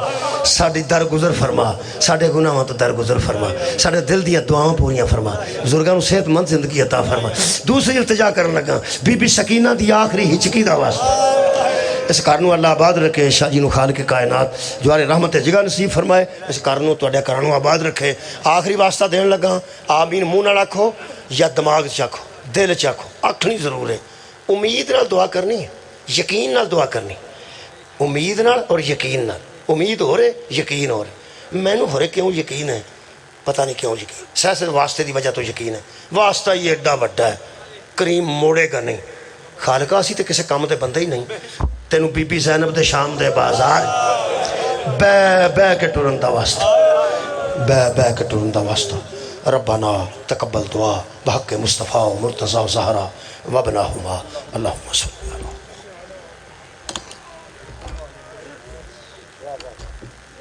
ساڑی درگزر فرما ساڑے گناہاں تو درگزر فرما ساڑے دل دیا دعاؤں پوریاں فرما بزرگاں صحت مند زندگی عطا فرما دوسری التجا کرنے لگا بی بی سکینہ دی آخری ہچکی دا واسطہ اس کارنو اللہ آباد رکھے شاہ جی نو خالق کائنات جوارے رحمت جگہ نصیب فرمائے اس کارنو تو اڈیا کارنو آباد رکھے آخری واسطہ دین لگا آمین منہ نہ رکھو یا دماغ چکھو دل چکھو اکھنی ضرور ہے امید نال دعا کرنی ہے یقین نال دعا کرنی امید نال اور یقین نال امید ہو رہے یقین ہو رہے میں نو ہو رہے کیوں یقین ہے پتہ نہیں کیوں یقین سیسے واسطے دی وجہ تو یقین ہے واسطہ یہ ایڈا بڑا ہے کریم موڑے گا نہیں خالقہ اسی تے کسے کام دے بندے ہی نہیں تینوں بی بی زینب دے شام دے بازار بے کے ٹرن دا واسطہ بے کے ٹرن دا واسطہ ربنا تقبل دعا بحق مصطفیٰ و مرتضی و زہرا وابناہما اللہم صلی